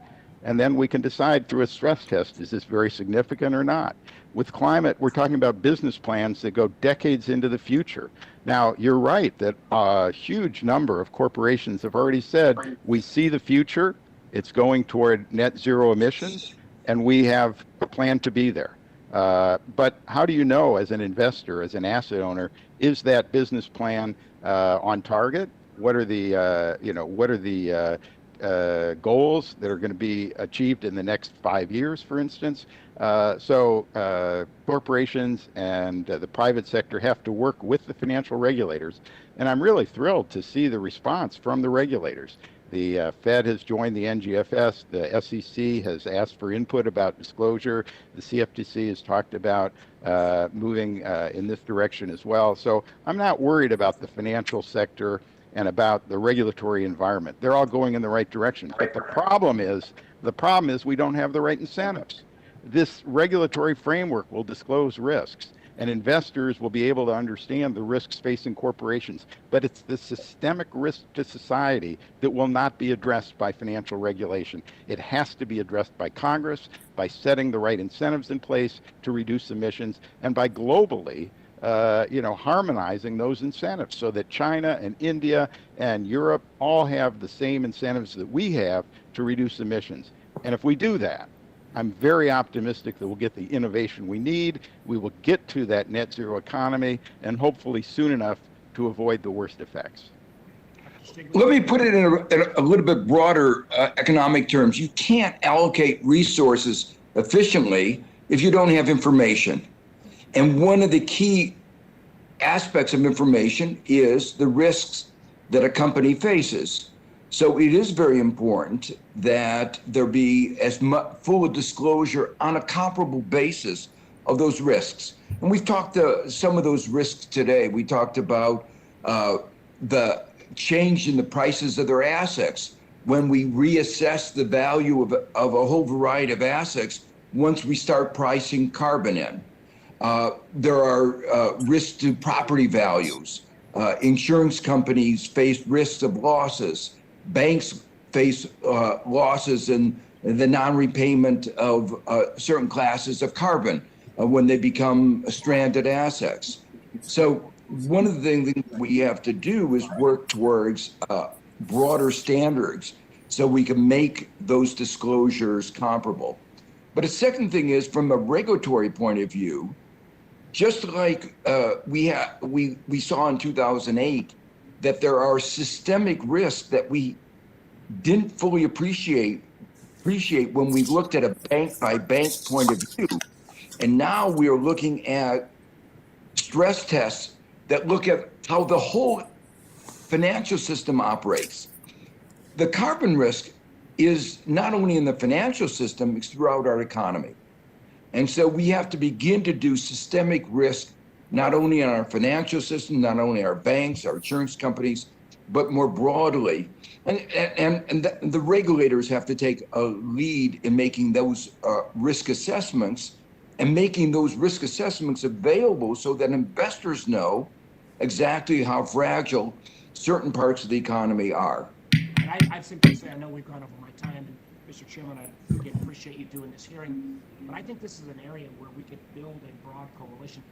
And then we can decide through a stress test, is this very significant or not? With climate, we're talking about business plans that go decades into the future. Now, you're right that a huge number of corporations have already said, we see the future, it's going toward net zero emissions, and we have a plan to be there. But how do you know as an investor, as an asset owner, is that business plan on target? What are the, goals that are going to be achieved in the next 5 years, for instance? So corporations and the private sector have to work with the financial regulators. And I'm really thrilled to see the response from the regulators. The Fed has joined the NGFS. The SEC has asked for input about disclosure. The CFTC has talked about moving in this direction as well. So I'm not worried about the financial sector and about the regulatory environment. They're all going in the right direction. But the problem is we don't have the right incentives. This regulatory framework will disclose risks, and investors will be able to understand the risks facing corporations. But it's the systemic risk to society that will not be addressed by financial regulation. It has to be addressed by Congress, by setting the right incentives in place to reduce emissions, and by globally harmonizing those incentives so that China and India and Europe all have the same incentives that we have to reduce emissions. And if we do that, I'm very optimistic that we'll get the innovation we need. We will get to that net zero economy, and hopefully soon enough to avoid the worst effects. Let me put it in a little bit broader economic terms. You can't allocate resources efficiently if you don't have information. And one of the key aspects of information is the risks that a company faces. So it is very important that there be as much full disclosure on a comparable basis of those risks. And we've talked some of those risks today. We talked about the change in the prices of their assets when we reassess the value of a whole variety of assets once we start pricing carbon in. There are risks to property values. Insurance companies face risks of losses. Banks face losses in the non-repayment of certain classes of carbon when they become stranded assets. So one of the things we have to do is work towards broader standards so we can make those disclosures comparable. But a second thing is, from a regulatory point of view, just like we saw in 2008, that there are systemic risks that we didn't fully appreciate when we looked at a bank by bank point of view. And now we are looking at stress tests that look at how the whole financial system operates. The carbon risk is not only in the financial system, it's throughout our economy. And so we have to begin to do systemic risk, not only in our financial system, not only our banks, our insurance companies, but more broadly. And the regulators have to take a lead in making those risk assessments and making those risk assessments available so that investors know exactly how fragile certain parts of the economy are. And I'd simply say, I know we've gone over my time, and Mr. Chairman, I again appreciate you doing this hearing, but I think this is an area where we could build a broad coalition.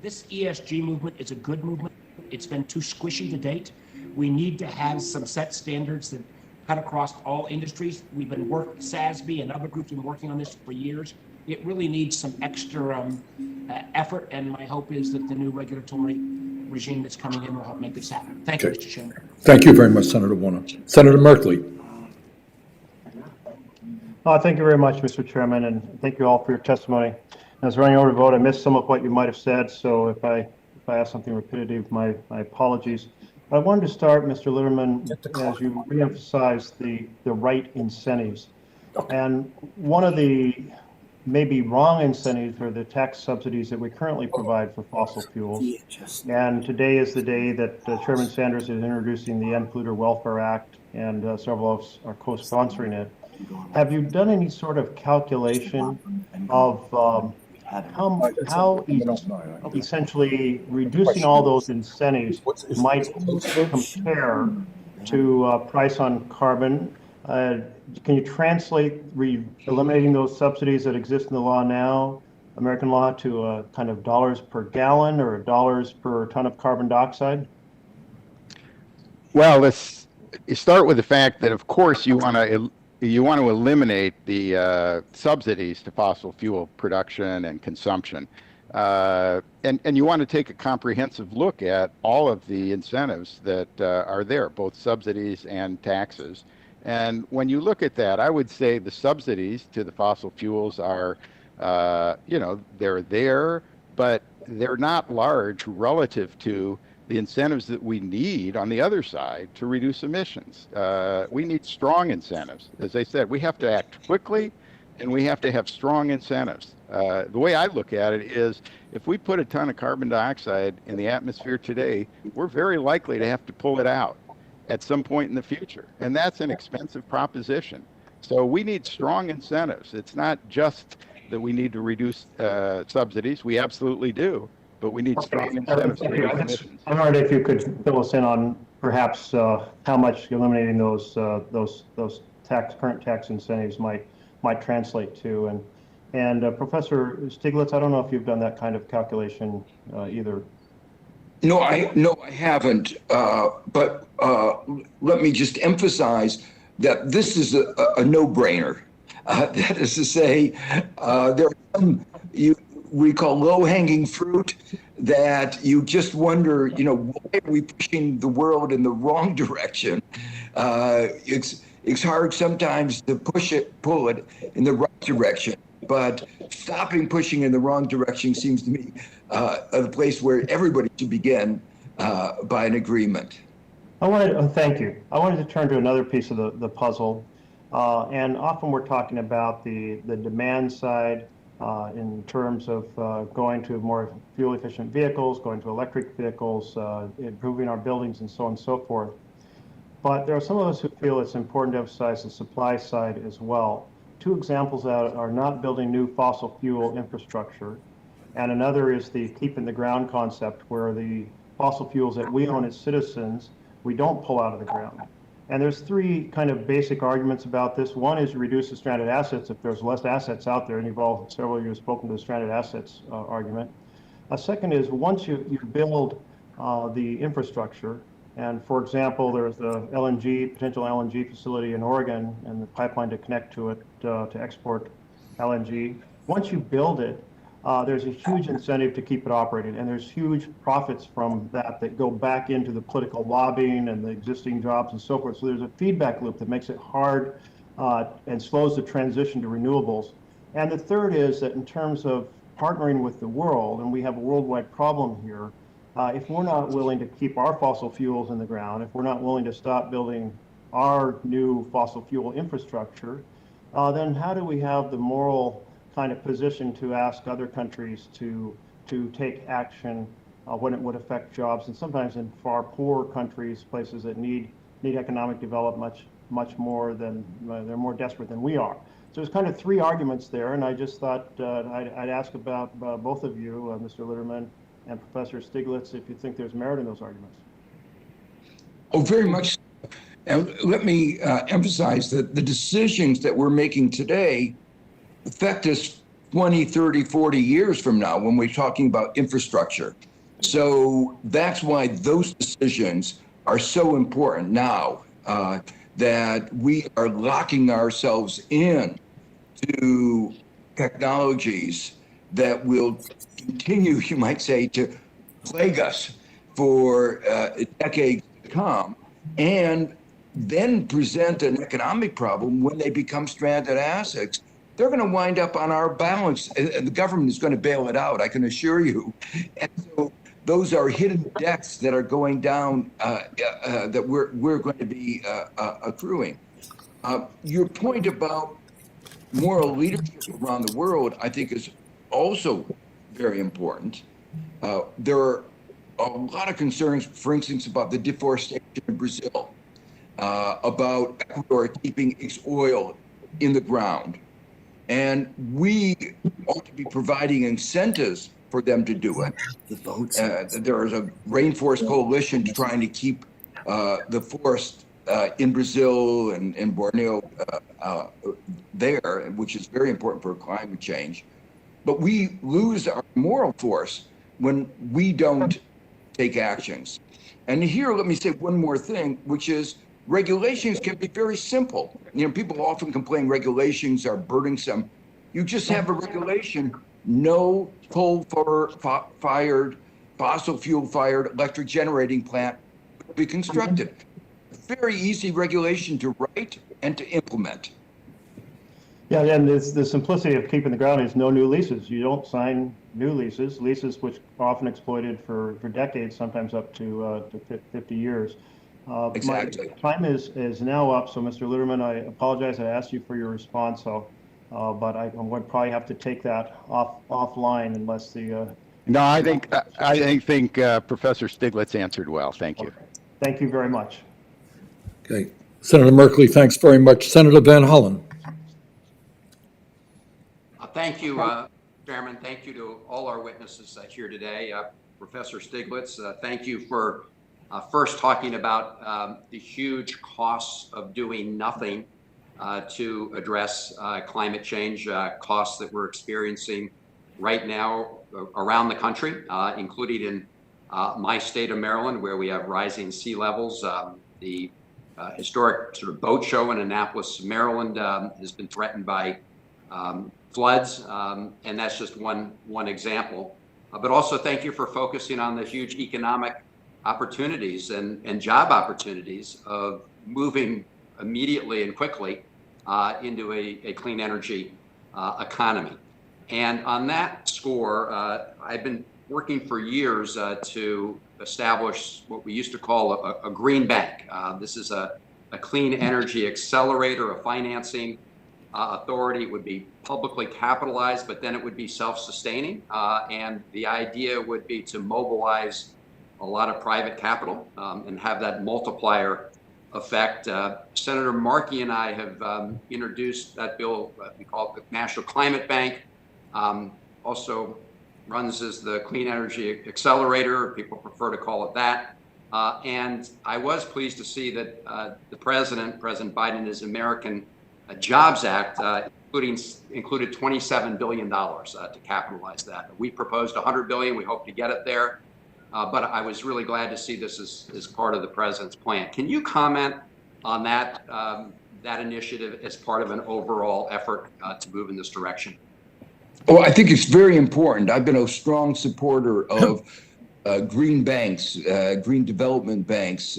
This ESG movement is a good movement. It's been too squishy to date. We need to have some set standards that cut across all industries. We've been SASB and other groups have been working on this for years. It really needs some extra effort, and my hope is that the new regulatory regime that's coming in will help make this happen. Thank you, Mr. Chairman. Thank you very much, Senator Warner. Senator Merkley. Thank you very much, Mr. Chairman, and thank you all for your testimony. As I was running over to vote, I missed some of what you might have said, so if I ask something repetitive, my apologies. I wanted to start, Mr. Litterman, as you reemphasized the right incentives. And one of the maybe wrong incentives for the tax subsidies that we currently provide for fossil fuels. And today is the day that Chairman Sanders is introducing the Polluter Welfare Act, and several of us are co-sponsoring it. Have you done any sort of calculation of how essentially reducing all those incentives might compare to price on carbon? Can you translate eliminating those subsidies that exist in the law now, American law, to kind of dollars per gallon or dollars per ton of carbon dioxide? Well, you start with the fact that, of course, you want to eliminate the subsidies to fossil fuel production and consumption. And you want to take a comprehensive look at all of the incentives that are there, both subsidies and taxes. And when you look at that, I would say the subsidies to the fossil fuels are, they're there, but they're not large relative to the incentives that we need on the other side to reduce emissions. We need strong incentives. As I said, we have to act quickly, and we have to have strong incentives. The way I look at it is, if we put a ton of carbon dioxide in the atmosphere today, we're very likely to have to pull it out at some point in the future. And that's an expensive proposition. So we need strong incentives. It's not just that we need to reduce subsidies. We absolutely do. But we need strong incentives to reduce emissions. I wondered if you could fill us in on perhaps how much eliminating those current tax incentives might translate to. And Professor Stiglitz, I don't know if you've done that kind of calculation either. No, I haven't. But let me just emphasize that this is a no-brainer. That is to say, there are some we call low-hanging fruit that you just wonder, why are we pushing the world in the wrong direction? It's hard sometimes to pull it in the right direction, but stopping pushing in the wrong direction seems to me a place where everybody should begin by an agreement. Thank you. I wanted to turn to another piece of the puzzle, and often we're talking about the demand side in terms of going to more fuel-efficient vehicles, going to electric vehicles, improving our buildings, and so on and so forth. But there are some of us who feel it's important to emphasize the supply side as well. Two examples that are not building new fossil fuel infrastructure, and another is the keep in the ground concept, where the fossil fuels that we own as citizens, we don't pull out of the ground. And there's three kind of basic arguments about this. One is reduce the stranded assets if there's less assets out there, and you've all, several of you have spoken to the stranded assets argument. A second is once you build the infrastructure, and for example, there's the potential LNG facility in Oregon and the pipeline to connect to it to export LNG. Once you build it, there's a huge incentive to keep it operating, and there's huge profits from that go back into the political lobbying and the existing jobs and so forth. So there's a feedback loop that makes it hard and slows the transition to renewables. And the third is that in terms of partnering with the world, and we have a worldwide problem here, if we're not willing to keep our fossil fuels in the ground, if we're not willing to stop building our new fossil fuel infrastructure, then how do we have the moral kind of position to ask other countries to take action when it would affect jobs, and sometimes in far poorer countries, places that need economic development much more than they're more desperate than we are. So there's kind of three arguments there, and I just thought I'd ask about both of you, Mr. Litterman and Professor Stiglitz, if you think there's merit in those arguments. Oh, very much. And let me emphasize that the decisions that we're making today affect us 20, 30, 40 years from now when we're talking about infrastructure. So that's why those decisions are so important now, that we are locking ourselves in to technologies that will continue, you might say, to plague us for decades to come, and then present an economic problem when they become stranded assets. They're going to wind up on our balance, and the government is going to bail it out, I can assure you. And so those are hidden debts that are going down that we're going to be accruing. Your point about moral leadership around the world, I think, is also very important. There are a lot of concerns, for instance, about the deforestation in Brazil, about Ecuador keeping its oil in the ground. And we ought to be providing incentives for them to do it. There is a rainforest coalition trying to keep the forest in Brazil and Borneo there, which is very important for climate change. But we lose our moral force when we don't take actions. And here, let me say one more thing, which is regulations can be very simple. You know, people often complain regulations are burdensome. You just have a regulation, no coal-fired, fossil fuel-fired electric generating plant will be constructed. Very easy regulation to write and to implement. Yeah, and the simplicity of keeping the ground is no new leases. You don't sign new leases, leases which are often exploited for decades, sometimes up to 50 years. Exactly. My time is now up, so Mr. Litterman, I apologize. I asked you for your response, so but I'm going to probably have to take that offline unless the. No, I think Professor Stiglitz answered well. Thank you. Okay. Thank you very much. Okay. Senator Merkley, thanks very much. Senator Van Hollen. Thank you, Chairman. Thank you to all our witnesses here today. Professor Stiglitz, thank you for first talking about the huge costs of doing nothing to address climate change, costs that we're experiencing right now around the country, including in my state of Maryland, where we have rising sea levels. The historic sort of boat show in Annapolis, Maryland, has been threatened by floods, and that's just one example. But also thank you for focusing on the huge economic opportunities and job opportunities of moving immediately and quickly into a clean energy economy. And on that score, I've been working for years to establish what we used to call a green bank. This is a clean energy accelerator, a financing authority. It would be publicly capitalized, but then it would be self-sustaining. And the idea would be to mobilize a lot of private capital and have that multiplier effect. Senator Markey and I have introduced that bill. We call it the National Climate Bank. Also runs as the Clean Energy Accelerator. People prefer to call it that. And I was pleased to see that the President Biden's American Jobs Act included $27 billion to capitalize that. We proposed $100 billion. We hope to get it there. But I was really glad to see this as part of the President's plan. Can you comment on that initiative as part of an overall effort to move in this direction? Oh, I think it's very important. I've been a strong supporter of green banks, green development banks.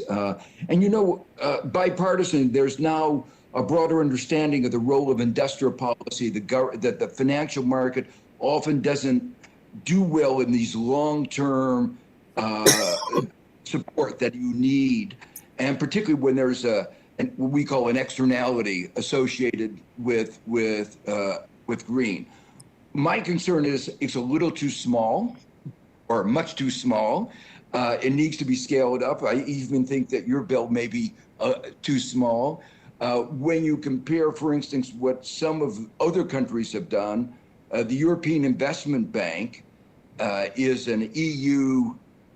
And, you know, bipartisan, there's now a broader understanding of the role of industrial policy, that the financial market often doesn't do well in these long-term support that you need, and particularly when there's what we call an externality associated with green. My concern is it's a little too small, or much too small. It needs to be scaled up. I even think that your bill may be too small. When you compare, for instance, what some of other countries have done, the European Investment Bank is an EU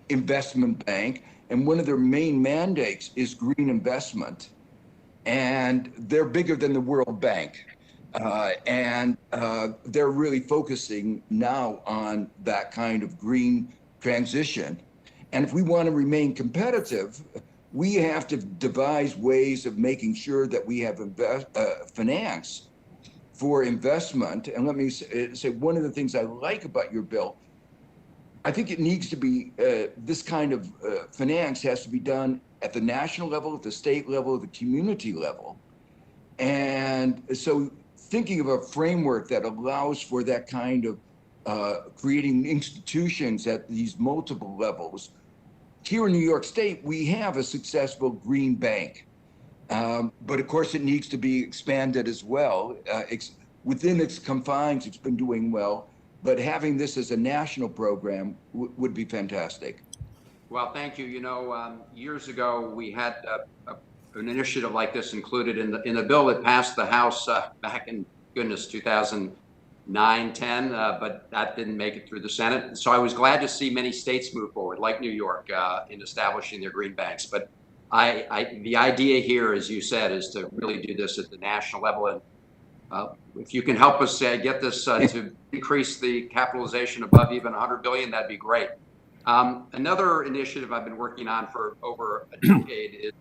investment bank, and one of their main mandates is green investment. And they're bigger than the World Bank. And they're really focusing now on that kind of green transition. And if we want to remain competitive, we have to devise ways of making sure that we have finance for investment. And let me say one of the things I like about your bill, I think it needs to be, this kind of finance has to be done at the national level, at the state level, at the community level. And so thinking of a framework that allows for that kind of creating institutions at these multiple levels. Here in New York State, we have a successful green bank, but of course it needs to be expanded as well. within its confines, it's been doing well, but having this as a national program would be fantastic. Well, thank you. You know, years ago, we had an initiative like this included in the bill that passed the House back in, goodness, 2009, 10, but that didn't make it through the Senate. So I was glad to see many states move forward, like New York, in establishing their green banks. But the idea here, as you said, is to really do this at the national level. And if you can help us get this to increase the capitalization above even 100 billion, that'd be great. Another initiative I've been working on for over a decade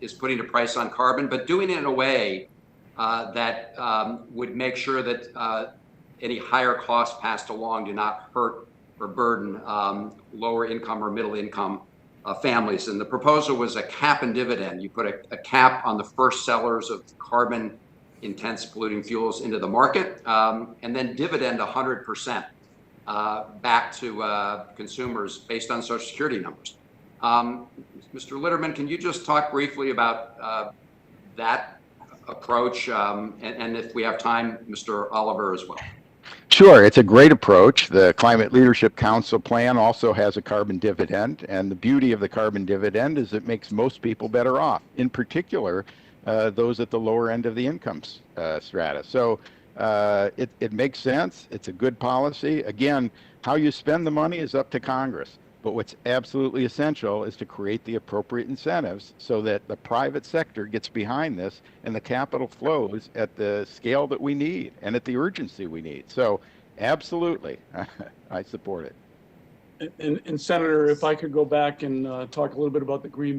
is putting a price on carbon, but doing it in a way that would make sure that any higher costs passed along do not hurt or burden lower income or middle income families. And the proposal was a cap and dividend. You put a cap on the first sellers of carbon intense polluting fuels into the market, and then dividend 100% back to consumers based on Social Security numbers. Mr. Litterman, can you just talk briefly about that approach, and if we have time, Mr. Oliver as well? Sure, it's a great approach. The Climate Leadership Council plan also has a carbon dividend, and the beauty of the carbon dividend is it makes most people better off, in particular those at the lower end of the income strata. So it makes sense. It's a good policy. Again, how you spend the money is up to Congress. But what's absolutely essential is to create the appropriate incentives so that the private sector gets behind this and the capital flows at the scale that we need and at the urgency we need. So absolutely, I support it. And Senator, if I could go back and talk a little bit about the green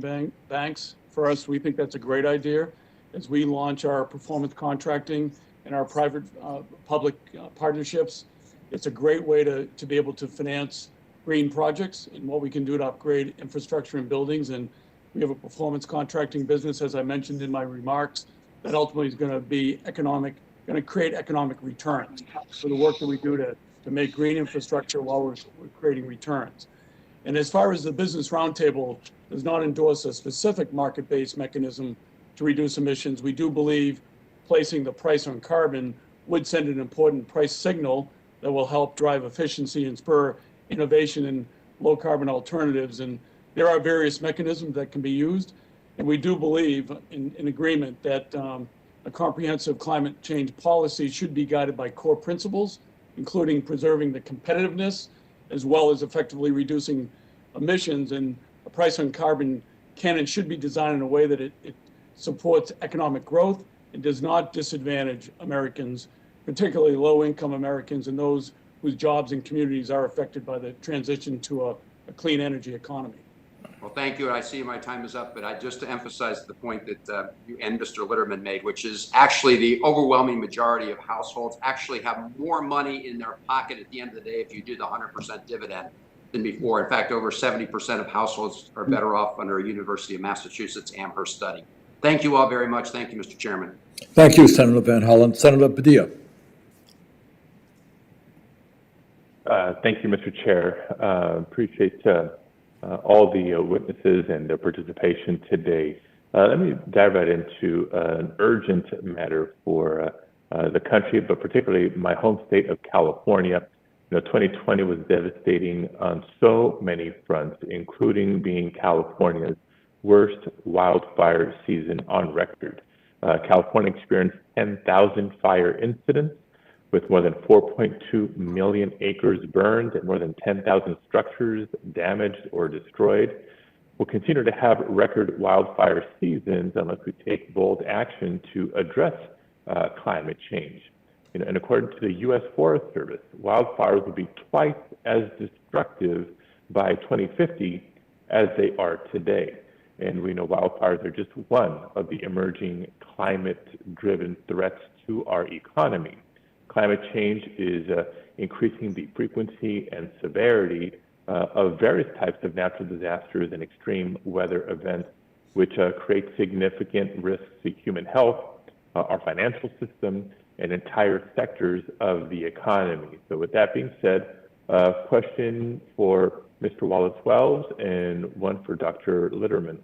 banks. For us, we think that's a great idea. As we launch our performance contracting and our private public partnerships, it's a great way to be able to finance green projects and what we can do to upgrade infrastructure and buildings. And we have a performance contracting business, as I mentioned in my remarks, that ultimately is going to create economic returns for the work that we do to make green infrastructure while we're creating returns. And as far as the Business Roundtable does not endorse a specific market-based mechanism to reduce emissions, we do believe placing the price on carbon would send an important price signal that will help drive efficiency and spur innovation in low carbon alternatives. And there are various mechanisms that can be used. And we do believe in agreement that a comprehensive climate change policy should be guided by core principles, including preserving the competitiveness, as well as effectively reducing emissions. And a price on carbon can and should be designed in a way that it supports economic growth and does not disadvantage Americans, particularly low-income Americans and those whose jobs and communities are affected by the transition to a clean energy economy. Well, thank you. I see my time is up, but just to emphasize the point that you and Mr. Litterman made, which is actually the overwhelming majority of households actually have more money in their pocket at the end of the day if you do the 100% dividend than before. In fact, over 70% of households are better off under a University of Massachusetts Amherst study. Thank you all very much. Thank you, Mr. Chairman. Thank you, Senator Van Hollen. Senator Padilla. Thank you, Mr. Chair. Appreciate all the witnesses and their participation today. Let me dive right into an urgent matter for the country, but particularly my home state of California. 2020 was devastating on so many fronts, including being California's worst wildfire season on record. California experienced 10,000 fire incidents, with more than 4.2 million acres burned and more than 10,000 structures damaged or destroyed. We'll continue to have record wildfire seasons unless we take bold action to address climate change. And according to the U.S. Forest Service, wildfires will be twice as destructive by 2050 as they are today. And we know wildfires are just one of the emerging climate-driven threats to our economy. Climate change is increasing the frequency and severity of various types of natural disasters and extreme weather events, which create significant risks to human health, our financial system, and entire sectors of the economy. So with that being said, question for Mr. Wallace-Wells and one for Dr. Litterman.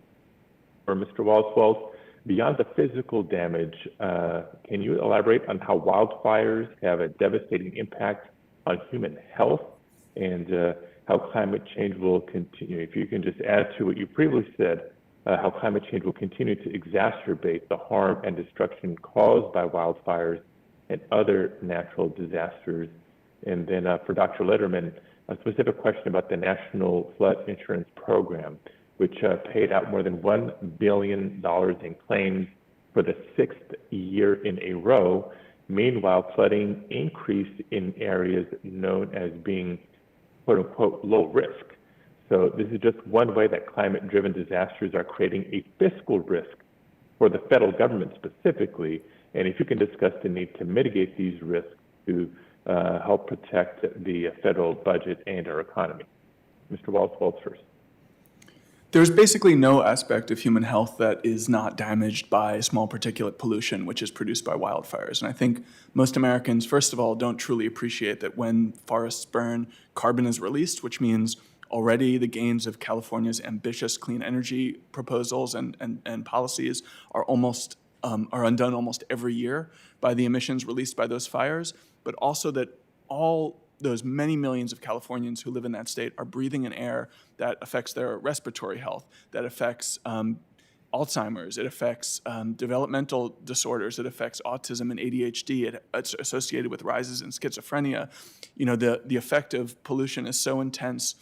For Mr. Wallace-Wells, Beyond the physical damage, can you elaborate on how wildfires have a devastating impact on human health and how climate change will continue? If you can just add to what you previously said, how climate change will continue to exacerbate the harm and destruction caused by wildfires and other natural disasters. And then for Dr. Litterman, a specific question about the National Flood Insurance Program, which paid out more than $1 billion in claims for the 6th year in a row. Meanwhile, flooding increased in areas known as being, quote unquote, low risk. So this is just one way that climate-driven disasters are creating a fiscal risk for the federal government specifically. And if you can discuss the need to mitigate these risks to help protect the federal budget and our economy. Mr. Wallace first. There's basically no aspect of human health that is not damaged by small particulate pollution, which is produced by wildfires. And I think most Americans, first of all, don't truly appreciate that when forests burn, carbon is released, which means already the gains of California's ambitious clean energy proposals and policies are undone almost every year by the emissions released by those fires, but also that all those many millions of Californians who live in that state are breathing in air that affects their respiratory health, that affects Alzheimer's, it affects developmental disorders, it affects autism and ADHD, it's associated with rises in schizophrenia. You know, the effect of pollution is so intense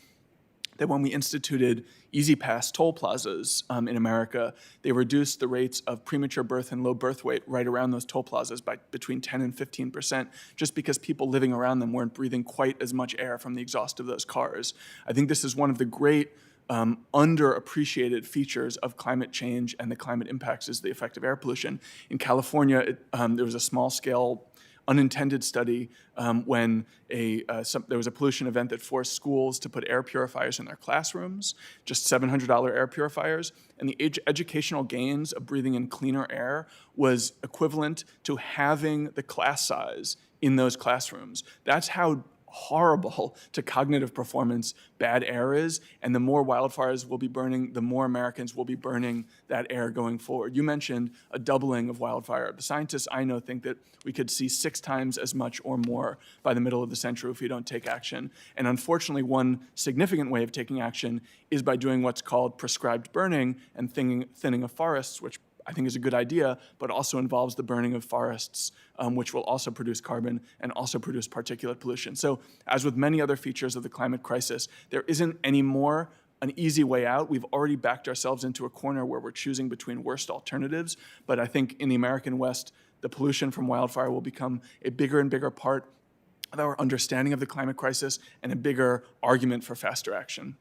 that when we instituted Easy Pass toll plazas in America, they reduced the rates of premature birth and low birth weight right around those toll plazas by between 10 and 15%, just because people living around them weren't breathing quite as much air from the exhaust of those cars. I think this is one of the great underappreciated features of climate change and the climate impacts is the effect of air pollution. In California, there was a small-scale unintended study when there was a pollution event that forced schools to put air purifiers in their classrooms, just $700 air purifiers, and the educational gains of breathing in cleaner air was equivalent to halving the class size in those classrooms. That's how horrible to cognitive performance bad air is, and the more wildfires will be burning, the more Americans will be burning that air going forward. You mentioned a doubling of wildfire. The scientists I know think that we could see 6 times as much or more by the middle of the century if we don't take action. And unfortunately, one significant way of taking action is by doing what's called prescribed burning and thinning of forests, which I think is a good idea, but also involves the burning of forests, which will also produce carbon and also produce particulate pollution. So as with many other features of the climate crisis, there isn't anymore an easy way out. We've already backed ourselves into a corner where we're choosing between worst alternatives. But I think in the American West, the pollution from wildfire will become a bigger and bigger part of our understanding of the climate crisis and a bigger argument for faster action.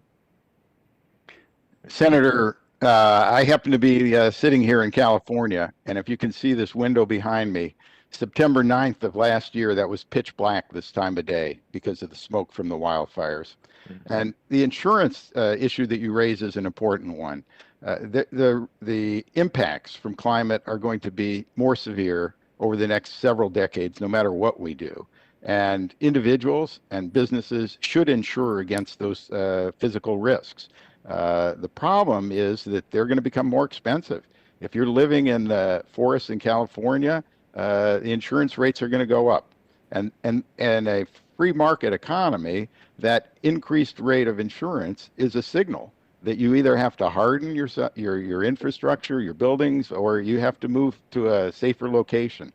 Senator, I happen to be sitting here in California, and if you can see this window behind me, September 9th of last year, that was pitch black this time of day because of the smoke from the wildfires. Mm-hmm. And the insurance issue that you raise is an important one. The impacts from climate are going to be more severe over the next several decades, no matter what we do. And individuals and businesses should insure against those physical risks. The problem is that they're going to become more expensive. If you're living in the forests in California, the insurance rates are going to go up. And a free market economy, that increased rate of insurance is a signal that you either have to harden your infrastructure, your buildings, or you have to move to a safer location.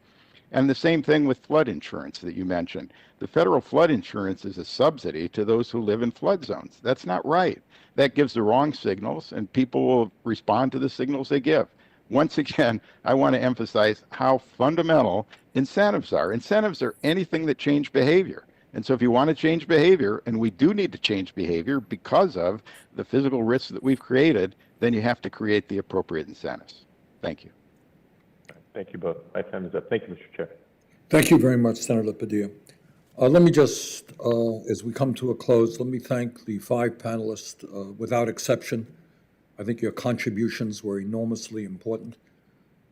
And the same thing with flood insurance that you mentioned. The federal flood insurance is a subsidy to those who live in flood zones. That's not right. That gives the wrong signals, and people will respond to the signals they give. Once again, I want to emphasize how fundamental incentives are. Incentives are anything that change behavior. And so if you want to change behavior, and we do need to change behavior because of the physical risks that we've created, then you have to create the appropriate incentives. Thank you. Thank you both. My time is up. Thank you, Mr. Chair. Thank you very much, Senator Padilla. Let me just, as we come to a close, let me thank the 5 panelists without exception. I think your contributions were enormously important.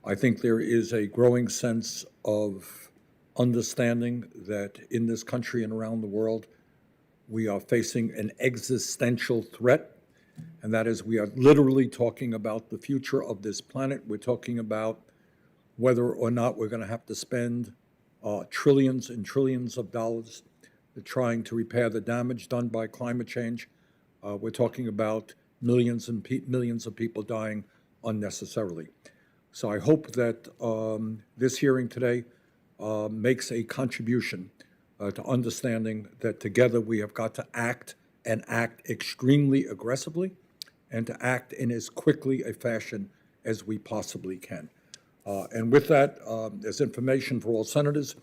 I think there is a growing sense of understanding that in this country and around the world, we are facing an existential threat, and that is we are literally talking about the future of this planet. We're talking about whether or not we're going to have to spend trillions and trillions of dollars trying to repair the damage done by climate change. We're talking about millions and millions of people dying unnecessarily. So I hope that this hearing today makes a contribution to understanding that together we have got to act and act extremely aggressively and to act in as quickly a fashion as we possibly can. And with that, there's information for all senators.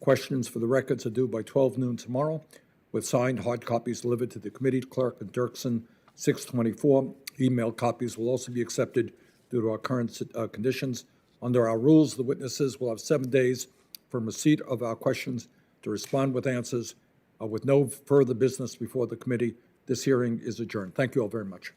Questions for the records are due by 12 noon tomorrow, with signed hard copies delivered to the committee clerk in Dirksen, 624. Email copies will also be accepted due to our current conditions. Under our rules, the witnesses will have 7 days from receipt of our questions to respond with answers. With no further business before the committee, this hearing is adjourned. Thank you all very much.